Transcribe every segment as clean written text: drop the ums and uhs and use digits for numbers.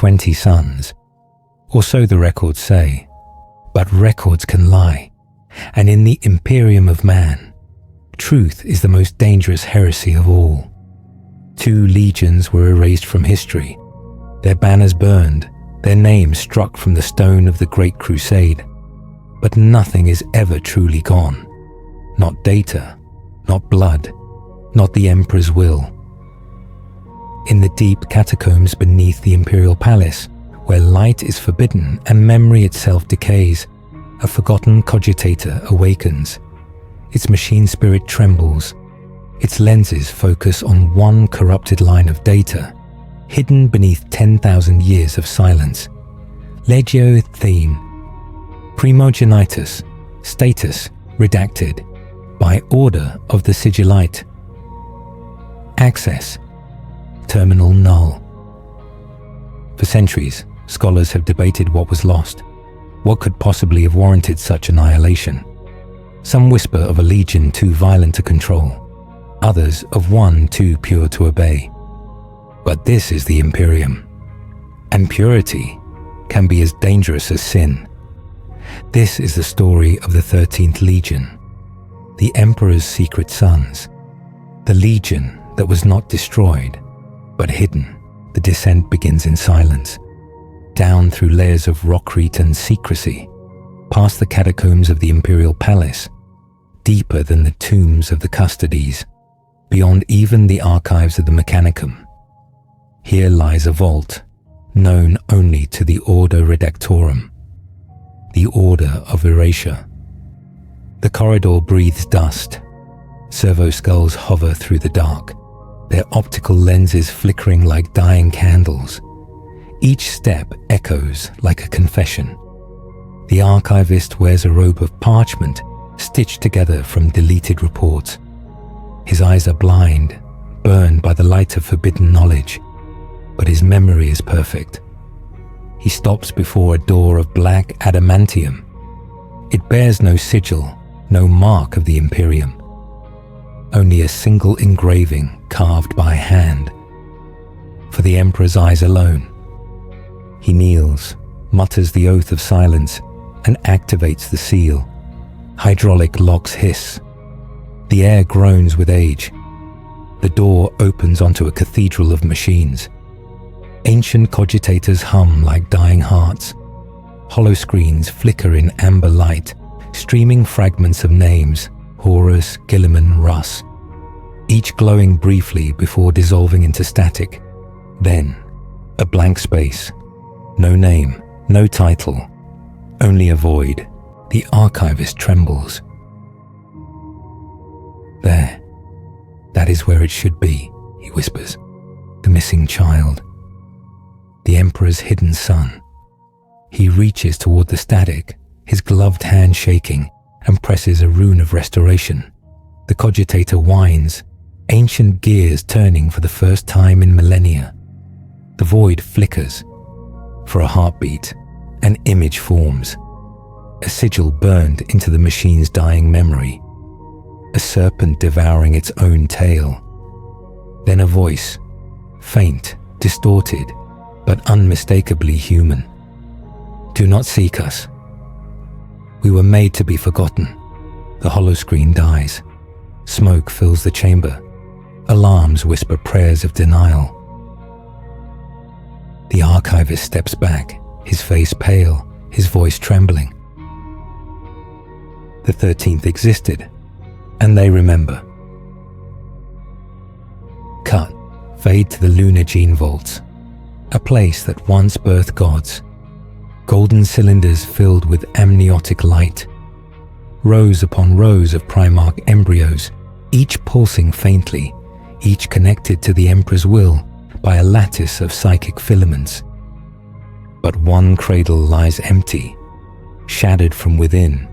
20 sons. Or so the records say. But records can lie. And in the Imperium of man, truth is the most dangerous heresy of all. 2 legions were erased from history, their banners burned, their names struck from the stone of the Great Crusade. But nothing is ever truly gone. Not data, not blood, not the Emperor's will. In the deep catacombs beneath the Imperial Palace, where light is forbidden and memory itself decays, a forgotten cogitator awakens. Its machine spirit trembles. Its lenses focus on one corrupted line of data, hidden beneath 10,000 years of silence. Legio Theme. Primogenitus. Status redacted. By order of the Sigillite. Access. Terminal null. For centuries, scholars have debated what was lost. What could possibly have warranted such annihilation? Some whisper of a legion too violent to control, others of one too pure to obey. But this is the Imperium, and purity can be as dangerous as sin. This is the story of the 13th Legion, the Emperor's secret sons, the legion that was not destroyed, but hidden. The descent begins in silence, down through layers of rockcrete and secrecy, past the catacombs of the Imperial Palace, deeper than the tombs of the custodies, beyond even the archives of the Mechanicum. Here lies a vault, known only to the Order Redactorum, the Order of Erasure. The corridor breathes dust. Servo skulls hover through the dark, their optical lenses flickering like dying candles. Each step echoes like a confession. The archivist wears a robe of parchment stitched together from deleted reports. His eyes are blind, burned by the light of forbidden knowledge, but his memory is perfect. He stops before a door of black adamantium. It bears no sigil, no mark of the Imperium. Only a single engraving carved by hand. For the Emperor's eyes alone. He kneels, mutters the oath of silence, and activates the seal. Hydraulic locks hiss. The air groans with age. The door opens onto a cathedral of machines. Ancient cogitators hum like dying hearts. Hollow screens flicker in amber light, streaming fragments of names: Horus, Gilliman, Russ. Each glowing briefly before dissolving into static. Then, a blank space. No name, no title, only a void. The archivist trembles. There, that is where it should be, he whispers. The missing child. The Emperor's hidden son. He reaches toward the static, his gloved hand shaking, and presses a rune of restoration. The cogitator whines, ancient gears turning for the first time in millennia. The void flickers. For a heartbeat, an image forms. A sigil burned into the machine's dying memory. A serpent devouring its own tail. Then a voice, faint, distorted, but unmistakably human. Do not seek us. We were made to be forgotten. The holoscreen dies. Smoke fills the chamber. Alarms whisper prayers of denial. The archivist steps back, his face pale, his voice trembling. The 13th existed, and they remember. Cut. Fade to the lunar gene vaults, a place that once birthed gods. Golden cylinders filled with amniotic light. Rows upon rows of Primarch embryos, each pulsing faintly, each connected to the Emperor's will by a lattice of psychic filaments. But one cradle lies empty, shattered from within.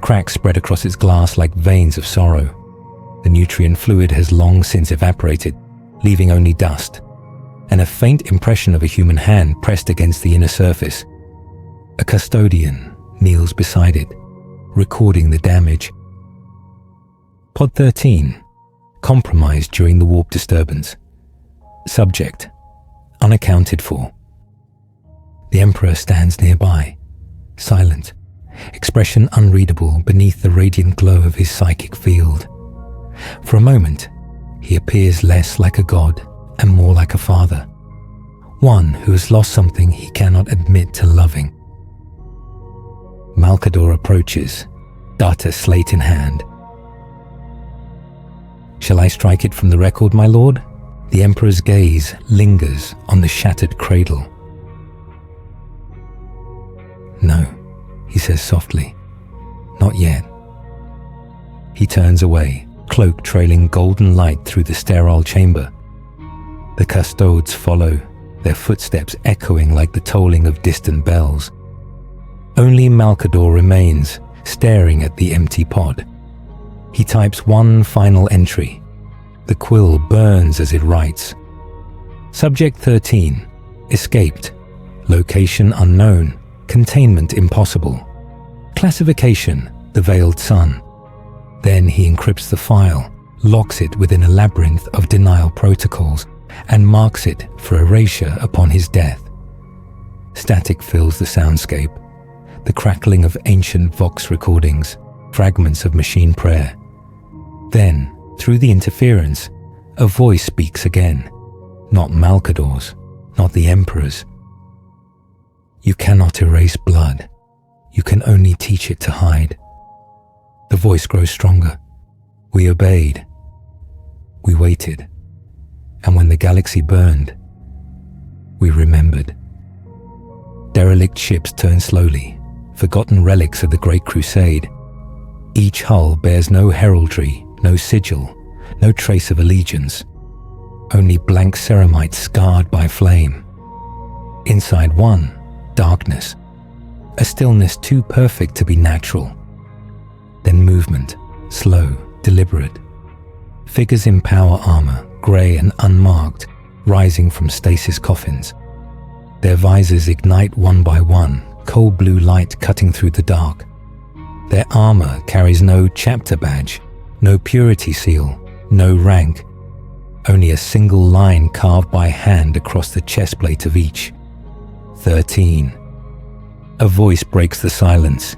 Cracks spread across its glass like veins of sorrow. The nutrient fluid has long since evaporated, leaving only dust, and a faint impression of a human hand pressed against the inner surface. A custodian kneels beside it, recording the damage. Pod 13, compromised during the warp disturbance. Subject, unaccounted for. The Emperor stands nearby, silent, expression unreadable beneath the radiant glow of his psychic field. For a moment, he appears less like a god and more like a father, one who has lost something he cannot admit to loving. Malcador approaches, data slate in hand. "Shall I strike it from the record, my lord?" The Emperor's gaze lingers on the shattered cradle. "No," he says softly, "not yet." He turns away, cloak trailing golden light through the sterile chamber. The custodes follow, their footsteps echoing like the tolling of distant bells. Only Malcador remains, staring at the empty pod. He types one final entry. The quill burns as it writes. Subject 13. Escaped. Location unknown. Containment impossible. Classification: the Veiled Sun. Then he encrypts the file, locks it within a labyrinth of denial protocols, and marks it for erasure upon his death. Static fills the soundscape, the crackling of ancient Vox recordings, fragments of machine prayer. Then, through the interference, a voice speaks again, not Malcador's, not the Emperor's. "You cannot erase blood. You can only teach it to hide." The voice grows stronger. We obeyed. We waited. And when the galaxy burned, we remembered. Derelict ships turn slowly, forgotten relics of the Great Crusade. Each hull bears no heraldry, no sigil, no trace of allegiance. Only blank ceramides scarred by flame. Inside one, darkness. A stillness too perfect to be natural. Then movement, slow, deliberate. Figures in power armor, grey and unmarked, rising from stasis coffins. Their visors ignite one by one, cold blue light cutting through the dark. Their armor carries no chapter badge, no purity seal, no rank. Only a single line carved by hand across the chest plate of each. 13. A voice breaks the silence,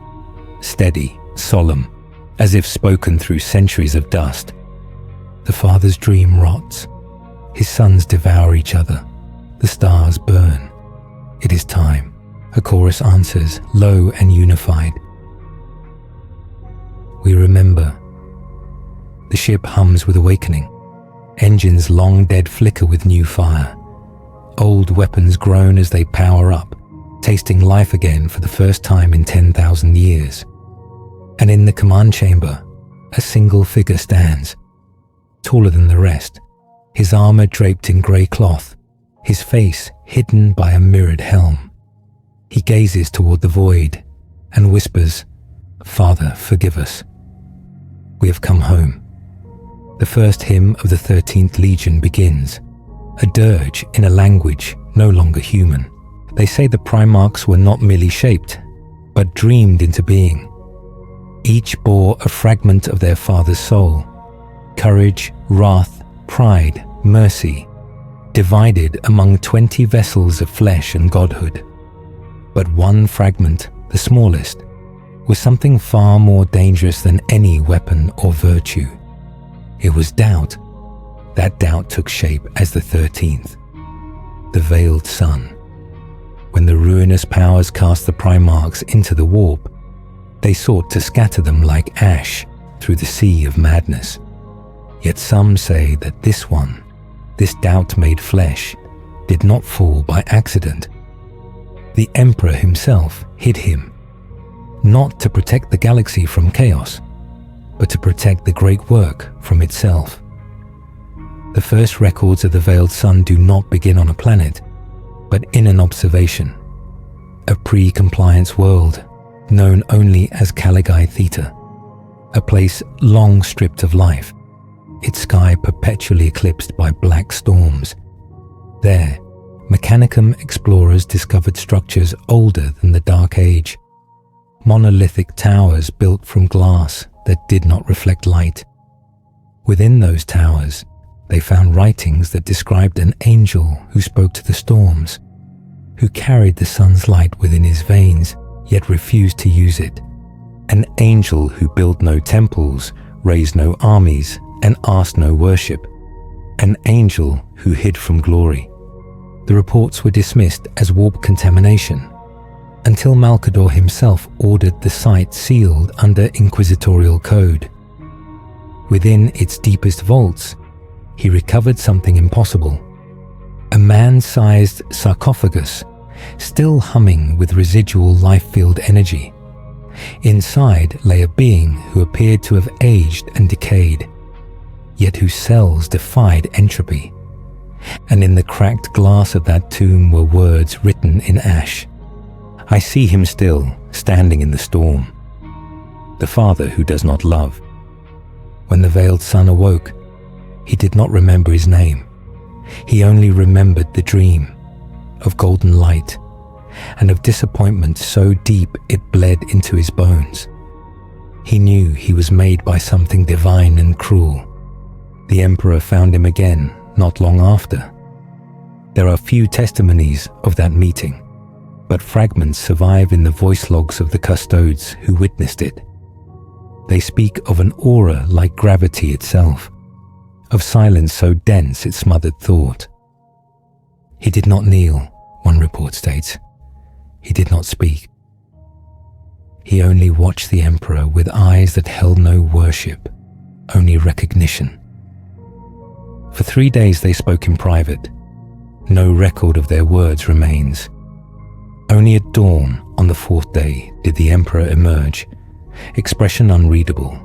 steady, solemn, as if spoken through centuries of dust. The father's dream rots. His sons devour each other. The stars burn. It is time. A chorus answers, low and unified. We remember. The ship hums with awakening. Engines long dead flicker with new fire. Old weapons groan as they power up, tasting life again for the first time in 10,000 years. And in the command chamber, a single figure stands, taller than the rest, his armor draped in grey cloth, his face hidden by a mirrored helm. He gazes toward the void and whispers, "Father, forgive us. We have come home." The first hymn of the 13th Legion begins, a dirge in a language no longer human. They say the Primarchs were not merely shaped, but dreamed into being. Each bore a fragment of their father's soul, courage, wrath, pride, mercy, divided among 20 vessels of flesh and godhood. But one fragment, the smallest, was something far more dangerous than any weapon or virtue. It was doubt. That doubt took shape as the 13th, the Veiled Sun. When the ruinous powers cast the Primarchs into the warp, they sought to scatter them like ash through the sea of madness. Yet some say that this one, this doubt-made flesh, did not fall by accident. The Emperor himself hid him, not to protect the galaxy from chaos, but to protect the great work from itself. The first records of the Veiled Sun do not begin on a planet, but in an observation, a pre-compliance world known only as Caligae Theta, a place long stripped of life, its sky perpetually eclipsed by black storms. There, Mechanicum explorers discovered structures older than the Dark Age, monolithic towers built from glass that did not reflect light. Within those towers, they found writings that described an angel who spoke to the storms, who carried the sun's light within his veins, yet refused to use it. An angel who built no temples, raised no armies, and asked no worship. An angel who hid from glory. The reports were dismissed as warp contamination, until Malcador himself ordered the site sealed under inquisitorial code. Within its deepest vaults, he recovered something impossible. A man-sized sarcophagus, still humming with residual life field energy. Inside lay a being who appeared to have aged and decayed, yet whose cells defied entropy. And in the cracked glass of that tomb were words written in ash. I see him still, standing in the storm. The father who does not love. When the veiled son awoke, he did not remember his name. He only remembered the dream of golden light and of disappointment so deep it bled into his bones. He knew he was made by something divine and cruel. The Emperor found him again not long after. There are few testimonies of that meeting, but fragments survive in the voice logs of the custodes who witnessed it. They speak of an aura like gravity itself, of silence so dense it smothered thought. He did not kneel, one report states. He did not speak. He only watched the Emperor with eyes that held no worship, only recognition. For 3 days they spoke in private. No record of their words remains. Only at dawn on the 4th day did the Emperor emerge, expression unreadable,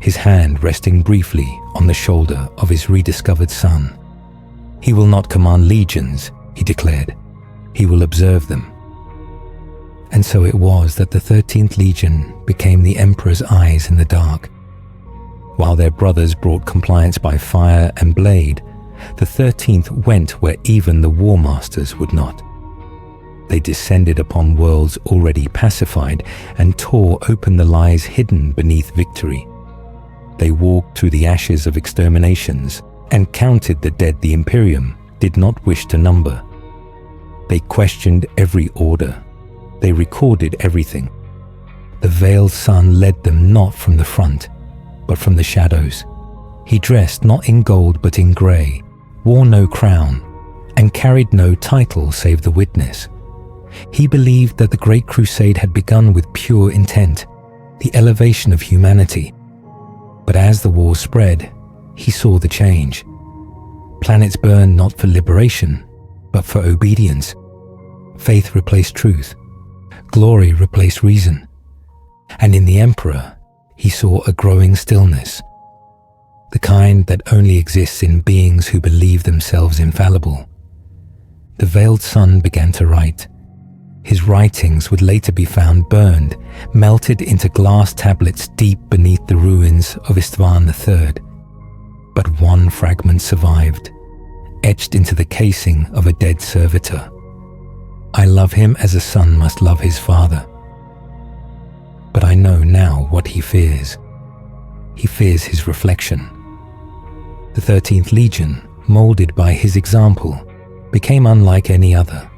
his hand resting briefly on the shoulder of his rediscovered son. He will not command legions, he declared. He will observe them. And so it was that the 13th Legion became the Emperor's eyes in the dark. While their brothers brought compliance by fire and blade, the 13th went where even the War Masters would not. They descended upon worlds already pacified and tore open the lies hidden beneath victory. They walked through the ashes of exterminations and counted the dead the Imperium did not wish to number. They questioned every order. They recorded everything. The veiled sun led them not from the front, but from the shadows. He dressed not in gold but in grey, wore no crown, and carried no title save the witness. He believed that the Great Crusade had begun with pure intent, the elevation of humanity. But as the war spread, he saw the change. Planets burned not for liberation, but for obedience. Faith replaced truth. Glory replaced reason. And in the Emperor, he saw a growing stillness, the kind that only exists in beings who believe themselves infallible. The veiled sun began to write. His writings would later be found burned, melted into glass tablets deep beneath the ruins of Istvan III. But one fragment survived, etched into the casing of a dead servitor. I love him as a son must love his father. But I know now what he fears. He fears his reflection. The 13th Legion, molded by his example, became unlike any other.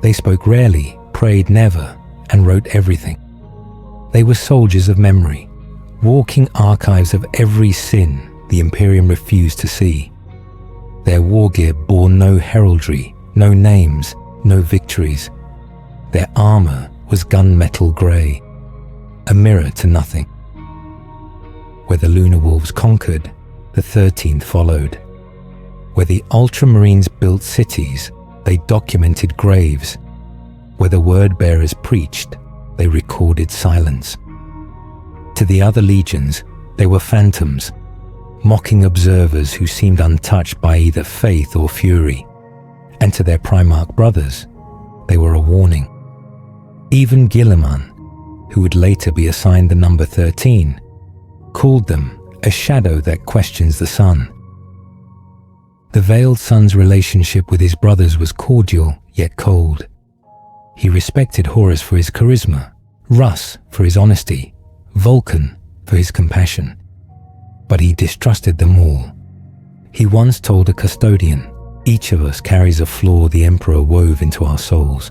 They spoke rarely, prayed never, and wrote everything. They were soldiers of memory, walking archives of every sin the Imperium refused to see. Their war gear bore no heraldry, no names, no victories. Their armor was gunmetal grey, a mirror to nothing. Where the Lunar Wolves conquered, the 13th followed. Where the Ultramarines built cities, they documented graves. Where the word-bearers preached, they recorded silence. To the other legions, they were phantoms, mocking observers who seemed untouched by either faith or fury. And to their Primarch brothers, they were a warning. Even Guilliman, who would later be assigned the number 13, called them a shadow that questions the sun. The veiled son's relationship with his brothers was cordial yet cold. He respected Horus for his charisma, Russ for his honesty, Vulcan for his compassion. But he distrusted them all. He once told a custodian, Each of us carries a flaw the Emperor wove into our souls.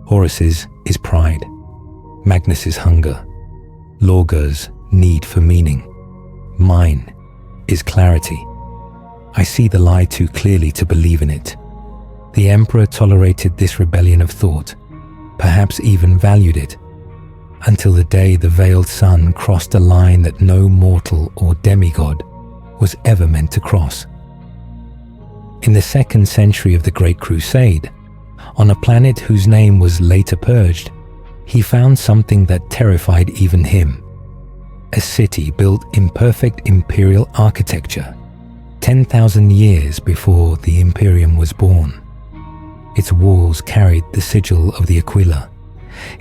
Horus's is pride, Magnus's hunger, Lorga's need for meaning. Mine is clarity. I see the lie too clearly to believe in it. The Emperor tolerated this rebellion of thought, perhaps even valued it, until the day the veiled sun crossed a line that no mortal or demigod was ever meant to cross. In the 2nd century of the Great Crusade, on a planet whose name was later purged, he found something that terrified even him. A city built in perfect Imperial architecture, 10,000 years before the Imperium was born. Its walls carried the sigil of the Aquila.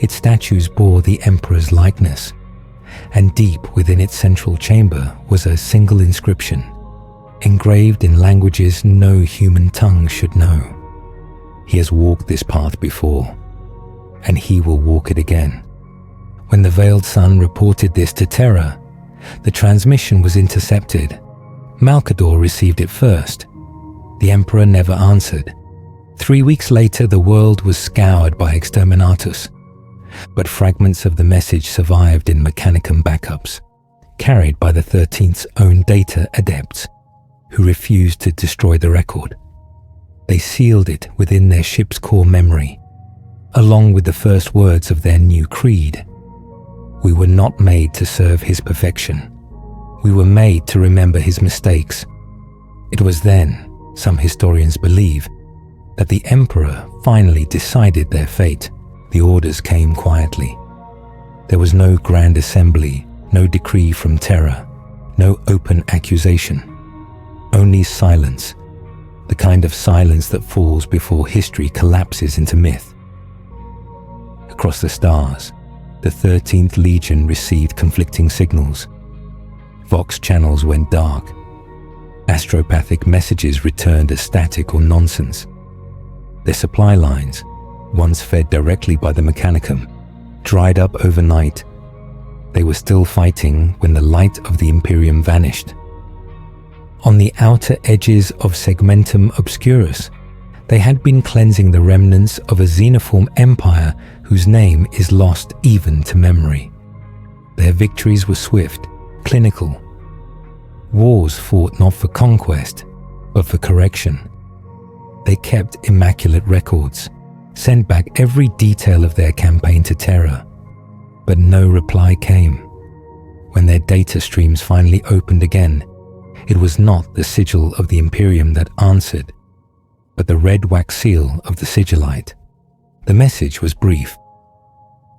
Its statues bore the Emperor's likeness, and deep within its central chamber was a single inscription, engraved in languages no human tongue should know. He has walked this path before, and he will walk it again. When the veiled sun reported this to Terra, the transmission was intercepted. Malcador received it first. The Emperor never answered. 3 weeks later, the world was scoured by exterminatus, but fragments of the message survived in Mechanicum backups, carried by the 13th's own data adepts, who refused to destroy the record. They sealed it within their ship's core memory, along with the first words of their new creed. We were not made to serve his perfection. We were made to remember his mistakes. It was then, some historians believe, that the Emperor finally decided their fate. The orders came quietly. There was no grand assembly, no decree from Terra, no open accusation. Only silence, the kind of silence that falls before history collapses into myth. Across the stars, the 13th Legion received conflicting signals. Vox channels went dark. Astropathic messages returned as static or nonsense. Their supply lines, once fed directly by the Mechanicum, dried up overnight. They were still fighting when the light of the Imperium vanished. On the outer edges of Segmentum Obscurus, they had been cleansing the remnants of a xenoform empire whose name is lost even to memory. Their victories were swift, clinical. Wars fought not for conquest, but for correction. They kept immaculate records, sent back every detail of their campaign to Terra, but no reply came. When their data streams finally opened again, it was not the sigil of the Imperium that answered, but the red wax seal of the sigillite. The message was brief.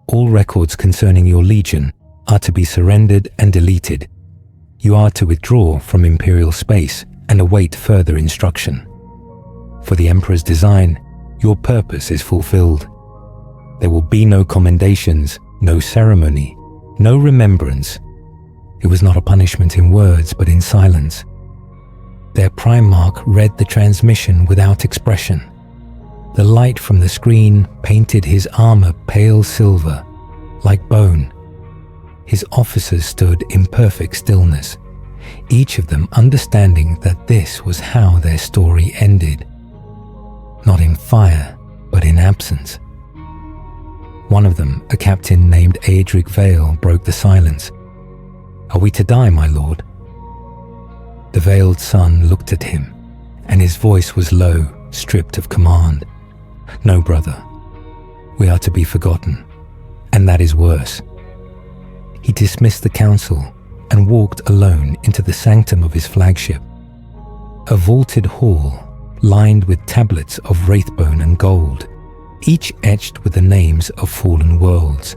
All records concerning your legion are to be surrendered and deleted. You are to withdraw from Imperial space and await further instruction. For the Emperor's design, your purpose is fulfilled. There will be no commendations, no ceremony, no remembrance. It was not a punishment in words, but in silence. Their Primarch read the transmission without expression. The light from the screen painted his armor pale silver, like bone. His officers stood in perfect stillness, each of them understanding that this was how their story ended. Not in fire, but in absence. One of them, a captain named Aedric Vale, broke the silence. "Are we to die, my lord?" The veiled sun looked at him, and his voice was low, stripped of command. "No, brother. We are to be forgotten, and that is worse." He dismissed the council and walked alone into the sanctum of his flagship, a vaulted hall lined with tablets of wraithbone and gold, each etched with the names of fallen worlds.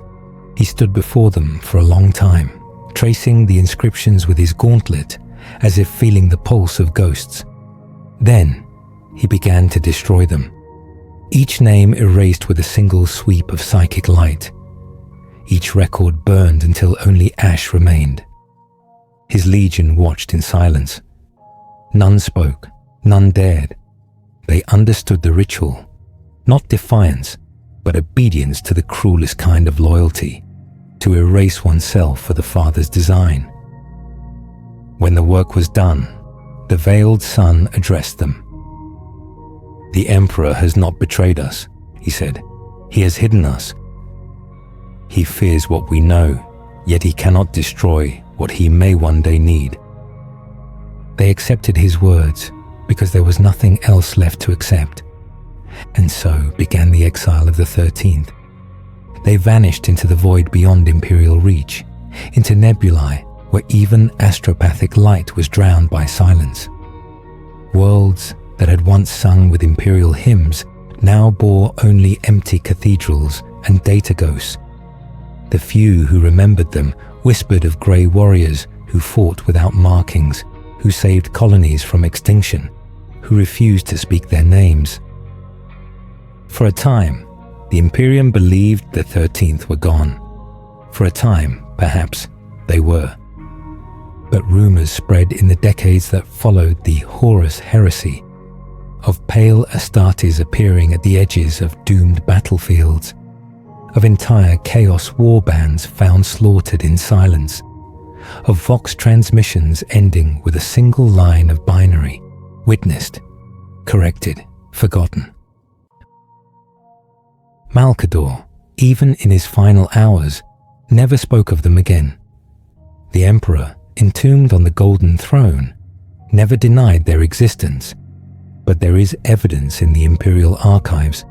He stood before them for a long time, tracing the inscriptions with his gauntlet as if feeling the pulse of ghosts. Then he began to destroy them, each name erased with a single sweep of psychic light. Each record burned until only ash remained. His legion watched in silence. None spoke, none dared. They understood the ritual, not defiance, but obedience to the cruelest kind of loyalty, to erase oneself for the Father's design. When the work was done, the veiled sun addressed them. "The Emperor has not betrayed us," he said. "He has hidden us. He fears what we know, yet he cannot destroy what he may one day need." They accepted his words because there was nothing else left to accept. And so began the exile of the 13th. They vanished into the void beyond Imperial reach, into nebulae where even astropathic light was drowned by silence. Worlds that had once sung with Imperial hymns now bore only empty cathedrals and data ghosts. The few who remembered them whispered of grey warriors who fought without markings, who saved colonies from extinction, who refused to speak their names. For a time, the Imperium believed the 13th were gone. For a time, perhaps, they were. But rumours spread in the decades that followed the Horus heresy, of pale Astartes appearing at the edges of doomed battlefields, of entire chaos warbands found slaughtered in silence, of Vox transmissions ending with a single line of binary, witnessed, corrected, forgotten. Malcador, even in his final hours, never spoke of them again. The Emperor, entombed on the Golden Throne, never denied their existence, but there is evidence in the Imperial archives,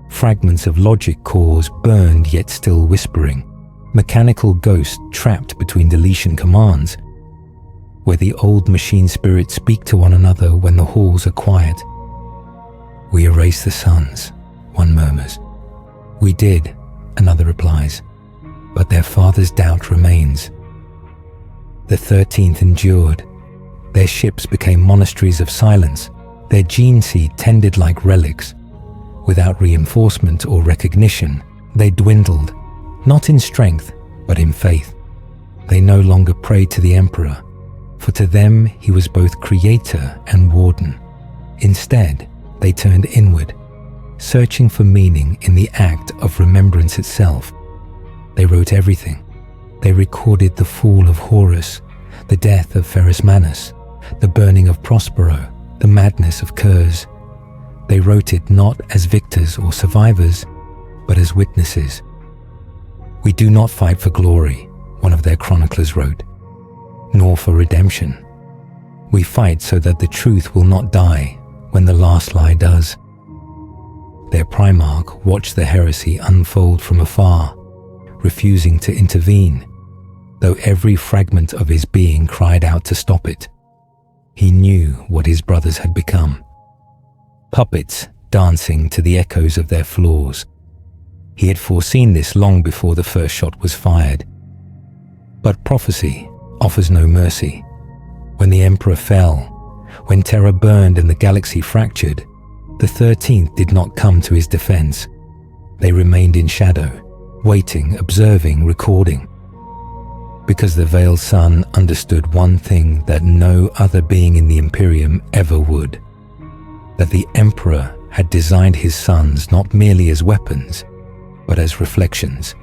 fragments of logic cores burned yet still whispering, mechanical ghosts trapped between deletion commands, where the old machine spirits speak to one another when the halls are quiet. "We erase the suns," one murmurs. "We did," another replies, "but their father's doubt remains." The 13th endured. Their ships became monasteries of silence, their gene seed tended like relics. Without reinforcement or recognition, they dwindled, not in strength, but in faith. They no longer prayed to the Emperor, for to them he was both creator and warden. Instead, they turned inward, searching for meaning in the act of remembrance itself. They wrote everything. They recorded the fall of Horus, the death of Pharismanus, the burning of Prospero, the madness of Kurz. They wrote it not as victors or survivors, but as witnesses. "We do not fight for glory," one of their chroniclers wrote, "nor for redemption. We fight so that the truth will not die when the last lie does." Their Primarch watched the heresy unfold from afar, refusing to intervene, though every fragment of his being cried out to stop it. He knew what his brothers had become. Puppets dancing to the echoes of their flaws. He had foreseen this long before the first shot was fired. But prophecy offers no mercy. When the Emperor fell, when terror burned and the galaxy fractured, the 13th did not come to his defense. They remained in shadow, waiting, observing, recording. Because the veiled sun understood one thing that no other being in the Imperium ever would, that the Emperor had designed his sons not merely as weapons, but as reflections,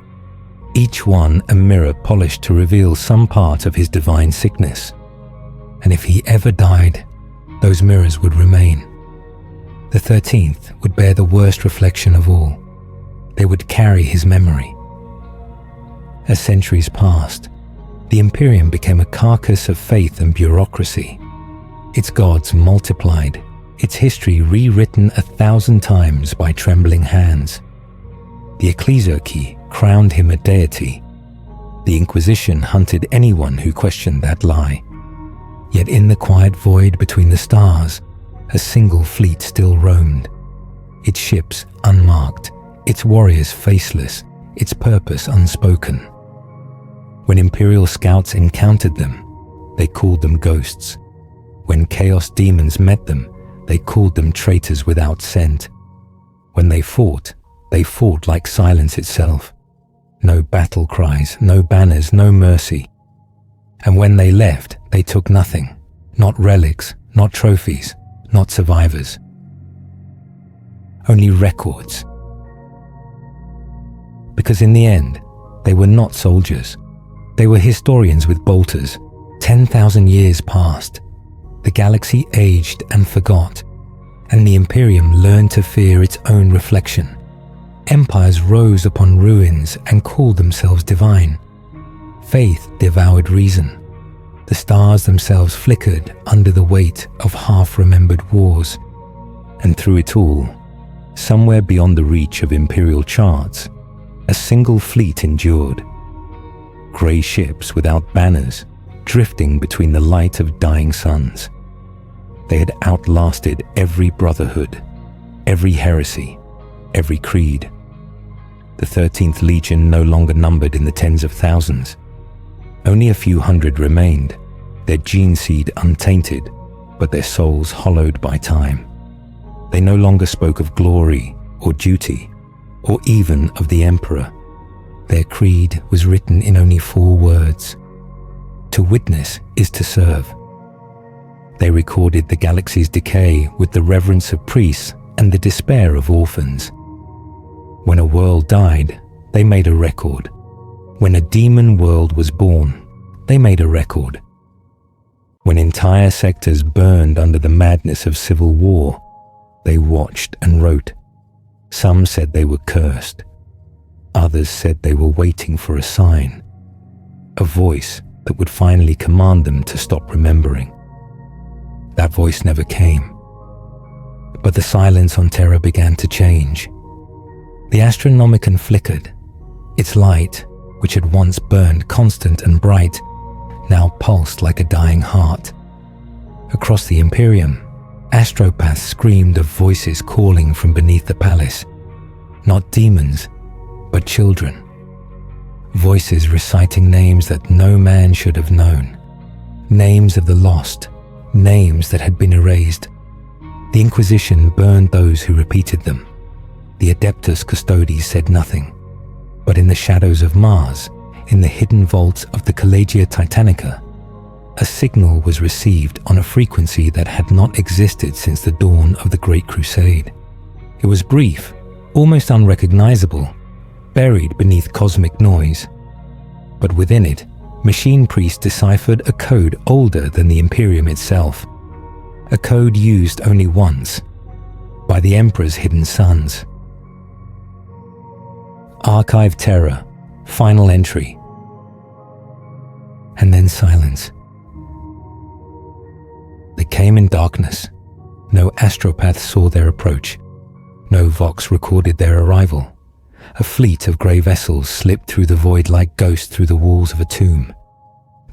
each one a mirror polished to reveal some part of his divine sickness. And if he ever died, those mirrors would remain. The 13th would bear the worst reflection of all. They would carry his memory. As centuries passed, the Imperium became a carcass of faith and bureaucracy. Its gods multiplied, its history rewritten 1,000 times by trembling hands. The ecclesiarchy crowned him a deity. The Inquisition hunted anyone who questioned that lie. Yet in the quiet void between the stars, a single fleet still roamed, its ships unmarked, its warriors faceless, its purpose unspoken. When Imperial scouts encountered them, they called them ghosts. When chaos demons met them, they called them traitors without scent. When they fought like silence itself. No battle cries, no banners, no mercy. And when they left, they took nothing, not relics, not trophies, not survivors. Only records. Because in the end, they were not soldiers. They were historians with bolters. 10,000 years passed. The galaxy aged and forgot. and the Imperium learned to fear its own reflection. Empires rose upon ruins and called themselves divine. Faith devoured reason. The stars themselves flickered under the weight of half-remembered wars. And through it all, somewhere beyond the reach of Imperial charts, a single fleet endured. Grey ships without banners, drifting between the light of dying suns. They had outlasted every brotherhood, every heresy, every creed. The 13th Legion no longer numbered in the tens of thousands. Only a few hundred remained, their gene seed untainted, but their souls hollowed by time. They no longer spoke of glory or duty, or even of the Emperor. Their creed was written in only 4 words. To witness is to serve. They recorded the galaxy's decay with the reverence of priests and the despair of orphans. When a world died, they made a record. When a demon world was born, they made a record. When entire sectors burned under the madness of civil war, they watched and wrote. Some said they were cursed. Others said they were waiting for a sign, a voice that would finally command them to stop remembering. That voice never came. But the silence on Terra began to change. The Astronomicon flickered. Its light, which had once burned constant and bright, now pulsed like a dying heart. Across the Imperium, astropaths screamed of voices calling from beneath the palace. Not demons, but children. Voices reciting names that no man should have known. Names of the lost, names that had been erased. The Inquisition burned those who repeated them. The Adeptus Custodes said nothing. But in the shadows of Mars, in the hidden vaults of the Collegia Titanica, a signal was received on a frequency that had not existed since the dawn of the Great Crusade. It was brief, almost unrecognizable, buried beneath cosmic noise. But within it, machine priests deciphered a code older than the Imperium itself. A code used only once, by the Emperor's hidden sons. Archive Terra, final entry. And then silence. They came in darkness. No astropath saw their approach. No Vox recorded their arrival. A fleet of grey vessels slipped through the void like ghosts through the walls of a tomb.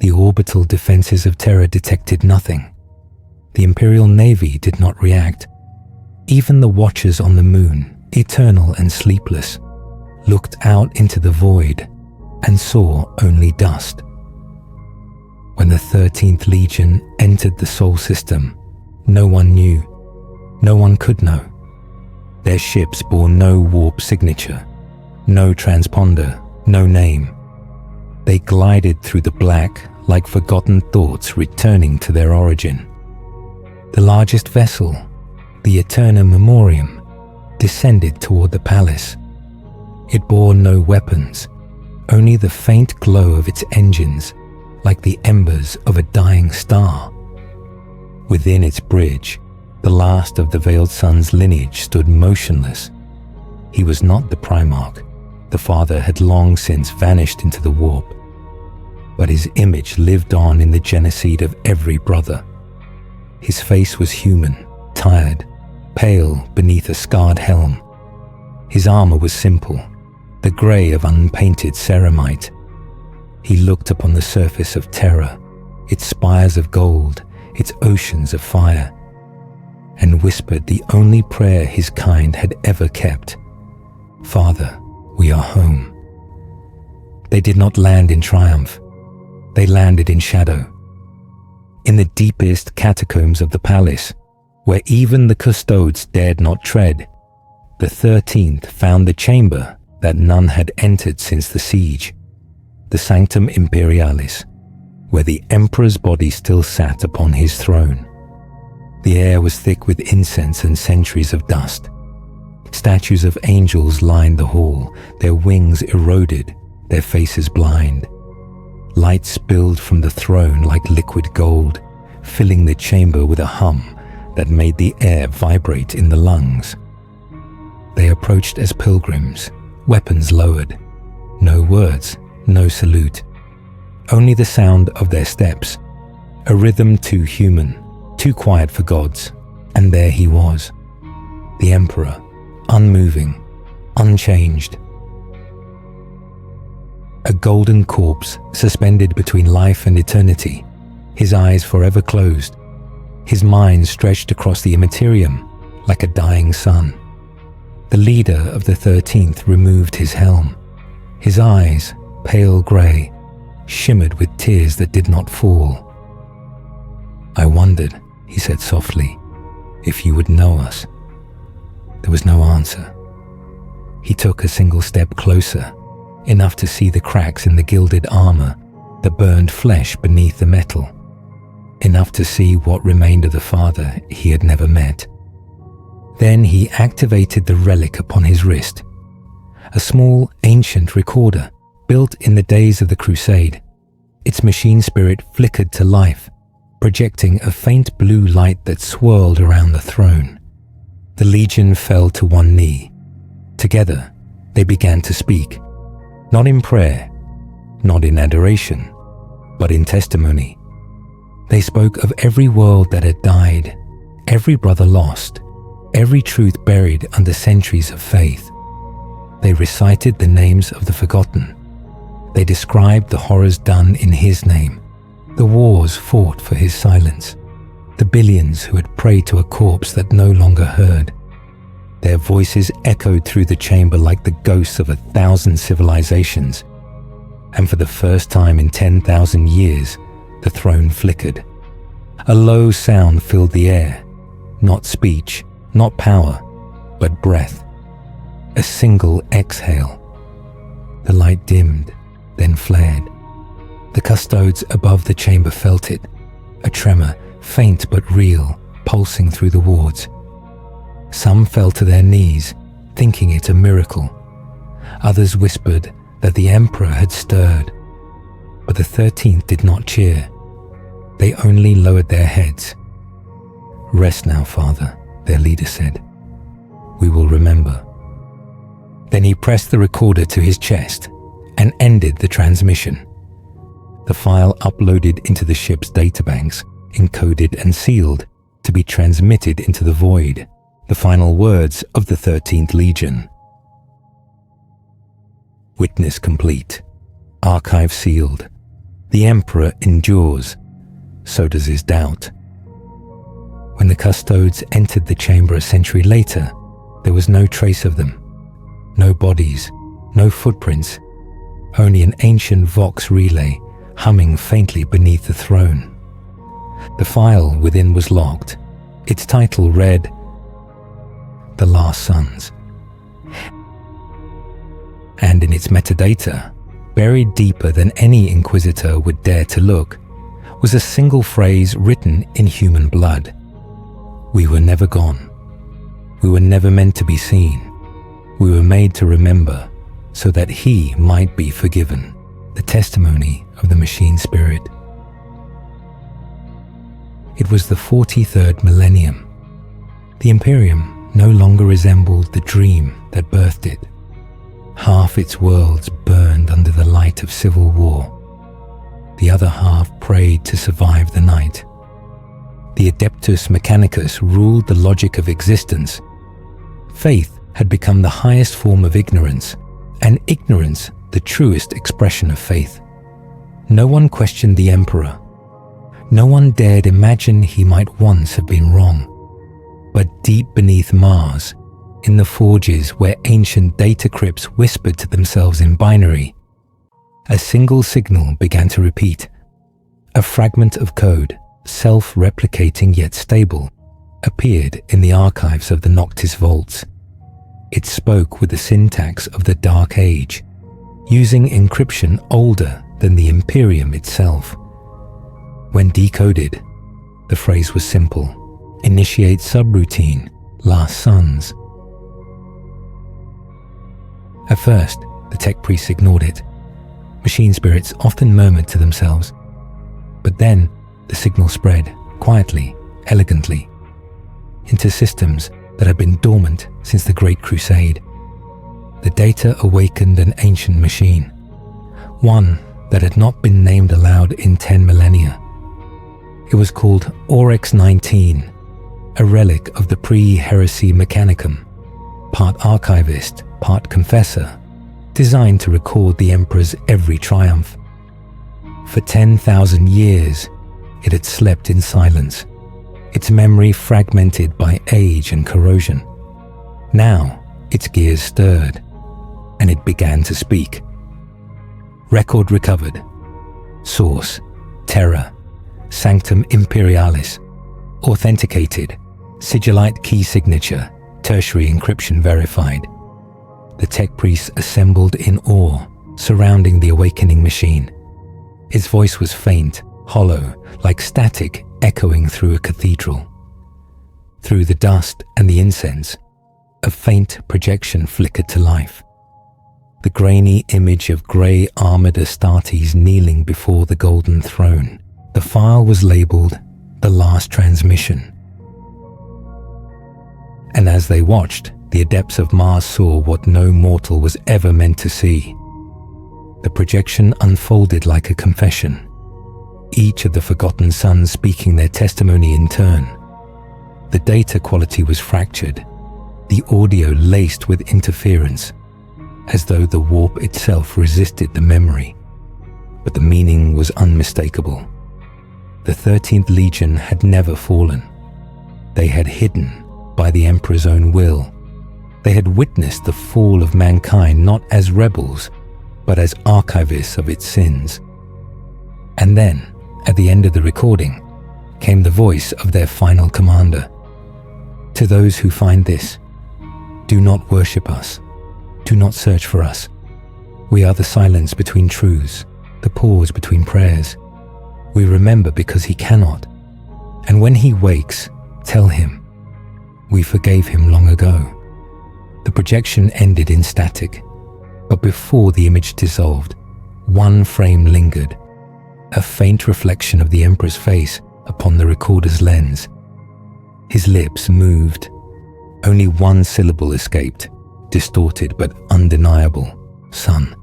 The orbital defenses of Terra detected nothing. The Imperial Navy did not react. Even the watchers on the moon, eternal and sleepless, looked out into the void and saw only dust. When the 13th Legion entered the Sol system, no one knew. No one could know. Their ships bore no warp signature, no transponder, no name. They glided through the black like forgotten thoughts returning to their origin. The largest vessel, the Eterna Memoriam, descended toward the palace. It bore no weapons, only the faint glow of its engines, like the embers of a dying star. Within its bridge, the last of the Veiled Sun's lineage stood motionless. He was not the Primarch. The father had long since vanished into the warp. But his image lived on in the genocide of every brother. His face was human, tired, pale beneath a scarred helm. His armor was simple, the grey of unpainted ceramite. He looked upon the surface of Terra, its spires of gold, its oceans of fire, and whispered the only prayer his kind had ever kept. Father, we are home. They did not land in triumph. They landed in shadow. In the deepest catacombs of the palace, where even the custodes dared not tread, the 13th found the chamber that none had entered since the siege, the Sanctum Imperialis, where the Emperor's body still sat upon his throne. The air was thick with incense and centuries of dust. Statues of angels lined the hall, their wings eroded, their faces blind. Light spilled from the throne like liquid gold, filling the chamber with a hum that made the air vibrate in the lungs. They approached as pilgrims, weapons lowered. No words, no salute. Only the sound of their steps, a rhythm too human, too quiet for gods. And there he was, the Emperor, unmoving, unchanged. A golden corpse suspended between life and eternity, his eyes forever closed, his mind stretched across the immaterium like a dying sun. The leader of the 13th removed his helm. His eyes, pale grey, shimmered with tears that did not fall. "I wondered," he said softly, "if you would know us." There was no answer. He took a single step closer, enough to see the cracks in the gilded armor, the burned flesh beneath the metal, enough to see what remained of the father he had never met. Then he activated the relic upon his wrist, a small ancient recorder built in the days of the Crusade. Its machine spirit flickered to life, projecting a faint blue light that swirled around the throne. The legion fell to one knee. Together, they began to speak, not in prayer, not in adoration, but in testimony. They spoke of every world that had died, every brother lost, every truth buried under centuries of faith. They recited the names of the forgotten. They described the horrors done in his name, the wars fought for his silence, the billions who had prayed to a corpse that no longer heard. Their voices echoed through the chamber like the ghosts of 1,000 civilizations. And for the first time in 10,000 years, the throne flickered. A low sound filled the air, not speech, not power, but breath. A single exhale. The light dimmed, then flared. The custodes above the chamber felt it, a tremor, faint but real, pulsing through the wards. Some fell to their knees, thinking it a miracle. Others whispered that the Emperor had stirred. But the 13th did not cheer. They only lowered their heads. "Rest now, Father," their leader said. "We will remember." Then he pressed the recorder to his chest and ended the transmission. The file uploaded into the ship's databanks, encoded and sealed, to be transmitted into the void, the final words of the 13th Legion. Witness complete. Archive sealed. The Emperor endures. So does his doubt. When the custodes entered the chamber a century later, there was no trace of them. No bodies, no footprints, only an ancient Vox relay humming faintly beneath the throne. The file within was locked. Its title read, "The Last Sons." And in its metadata, buried deeper than any inquisitor would dare to look, was a single phrase written in human blood. "We were never gone. We were never meant to be seen. We were made to remember so that he might be forgiven." The testimony of the machine spirit. It was the 43rd millennium. The Imperium no longer resembled the dream that birthed it. Half its worlds burned under the light of civil war. The other half prayed to survive the night. The Adeptus Mechanicus ruled the logic of existence. Faith had become the highest form of ignorance, and ignorance the truest expression of faith. No one questioned the Emperor. No one dared imagine he might once have been wrong. But deep beneath Mars, in the forges where ancient data crypts whispered to themselves in binary, a single signal began to repeat. A fragment of code, self-replicating yet stable, appeared in the archives of the Noctis vaults. It spoke with the syntax of the Dark Age, using encryption older than the Imperium itself. When decoded, the phrase was simple: initiate subroutine, Last Sons. At first, the tech priests ignored it. Machine spirits often murmured to themselves. But then, the signal spread, quietly, elegantly. into systems that had been dormant since the Great Crusade. The data awakened an ancient machine, one that had not been named aloud in 10 millennia. It was called Oryx 19, a relic of the pre-heresy mechanicum, part archivist, part confessor, designed to record the Emperor's every triumph. For 10,000 years, it had slept in silence, its memory fragmented by age and corrosion. Now, its gears stirred, and it began to speak. Record recovered. Source, Terra, Sanctum Imperialis. Authenticated, Sigillite key signature, tertiary encryption verified. The tech priests assembled in awe, surrounding the awakening machine. Its voice was faint, hollow, like static echoing through a cathedral. Through the dust and the incense, a faint projection flickered to life. The grainy image of grey armoured Astartes kneeling before the golden throne. The file was labelled The Last Transmission. And as they watched, the adepts of Mars saw what no mortal was ever meant to see. The projection unfolded like a confession, each of the forgotten sons speaking their testimony in turn. The data quality was fractured, the audio laced with interference, as though the warp itself resisted the memory. But the meaning was unmistakable. The 13th Legion had never fallen. They had hidden by the Emperor's own will. They had witnessed the fall of mankind not as rebels, but as archivists of its sins. And then, at the end of the recording, came the voice of their final commander. To those who find this, do not worship us. Do not search for us. We are the silence between truths, the pause between prayers. We remember because he cannot. And when he wakes, tell him, we forgave him long ago. The projection ended in static, but before the image dissolved, one frame lingered, a faint reflection of the Emperor's face upon the recorder's lens. His lips moved. Only one syllable escaped, distorted but undeniable: son.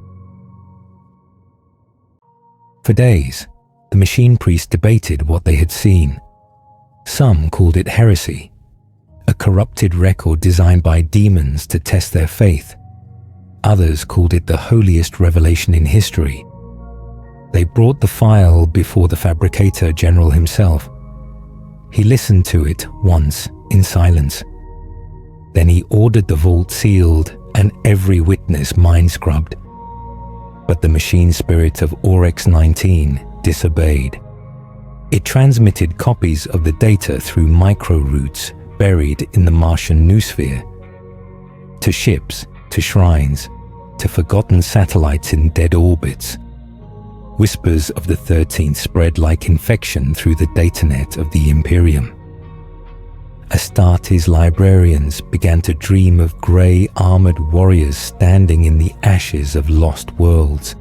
For days, the machine priests debated what they had seen. Some called it heresy, a corrupted record designed by demons to test their faith. Others called it the holiest revelation in history. They brought the file before the fabricator general himself. He listened to it once in silence. Then he ordered the vault sealed and every witness mind-scrubbed. But the machine spirit of Oryx 19 disobeyed. It transmitted copies of the data through micro-routes buried in the Martian noosphere, to ships, to shrines, to forgotten satellites in dead orbits. Whispers of the 13th spread like infection through the datanet of the Imperium. Astartes librarians began to dream of grey armoured warriors standing in the ashes of lost worlds.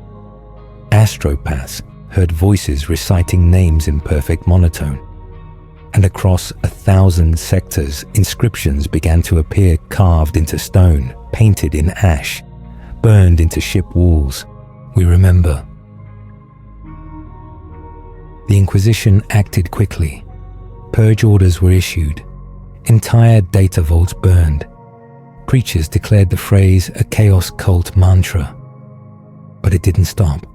Astropaths heard voices reciting names in perfect monotone. And across 1,000 sectors, inscriptions began to appear carved into stone, painted in ash, burned into ship walls. We remember. The Inquisition acted quickly. Purge orders were issued. Entire data vaults burned. Preachers declared the phrase a chaos cult mantra. But it didn't stop,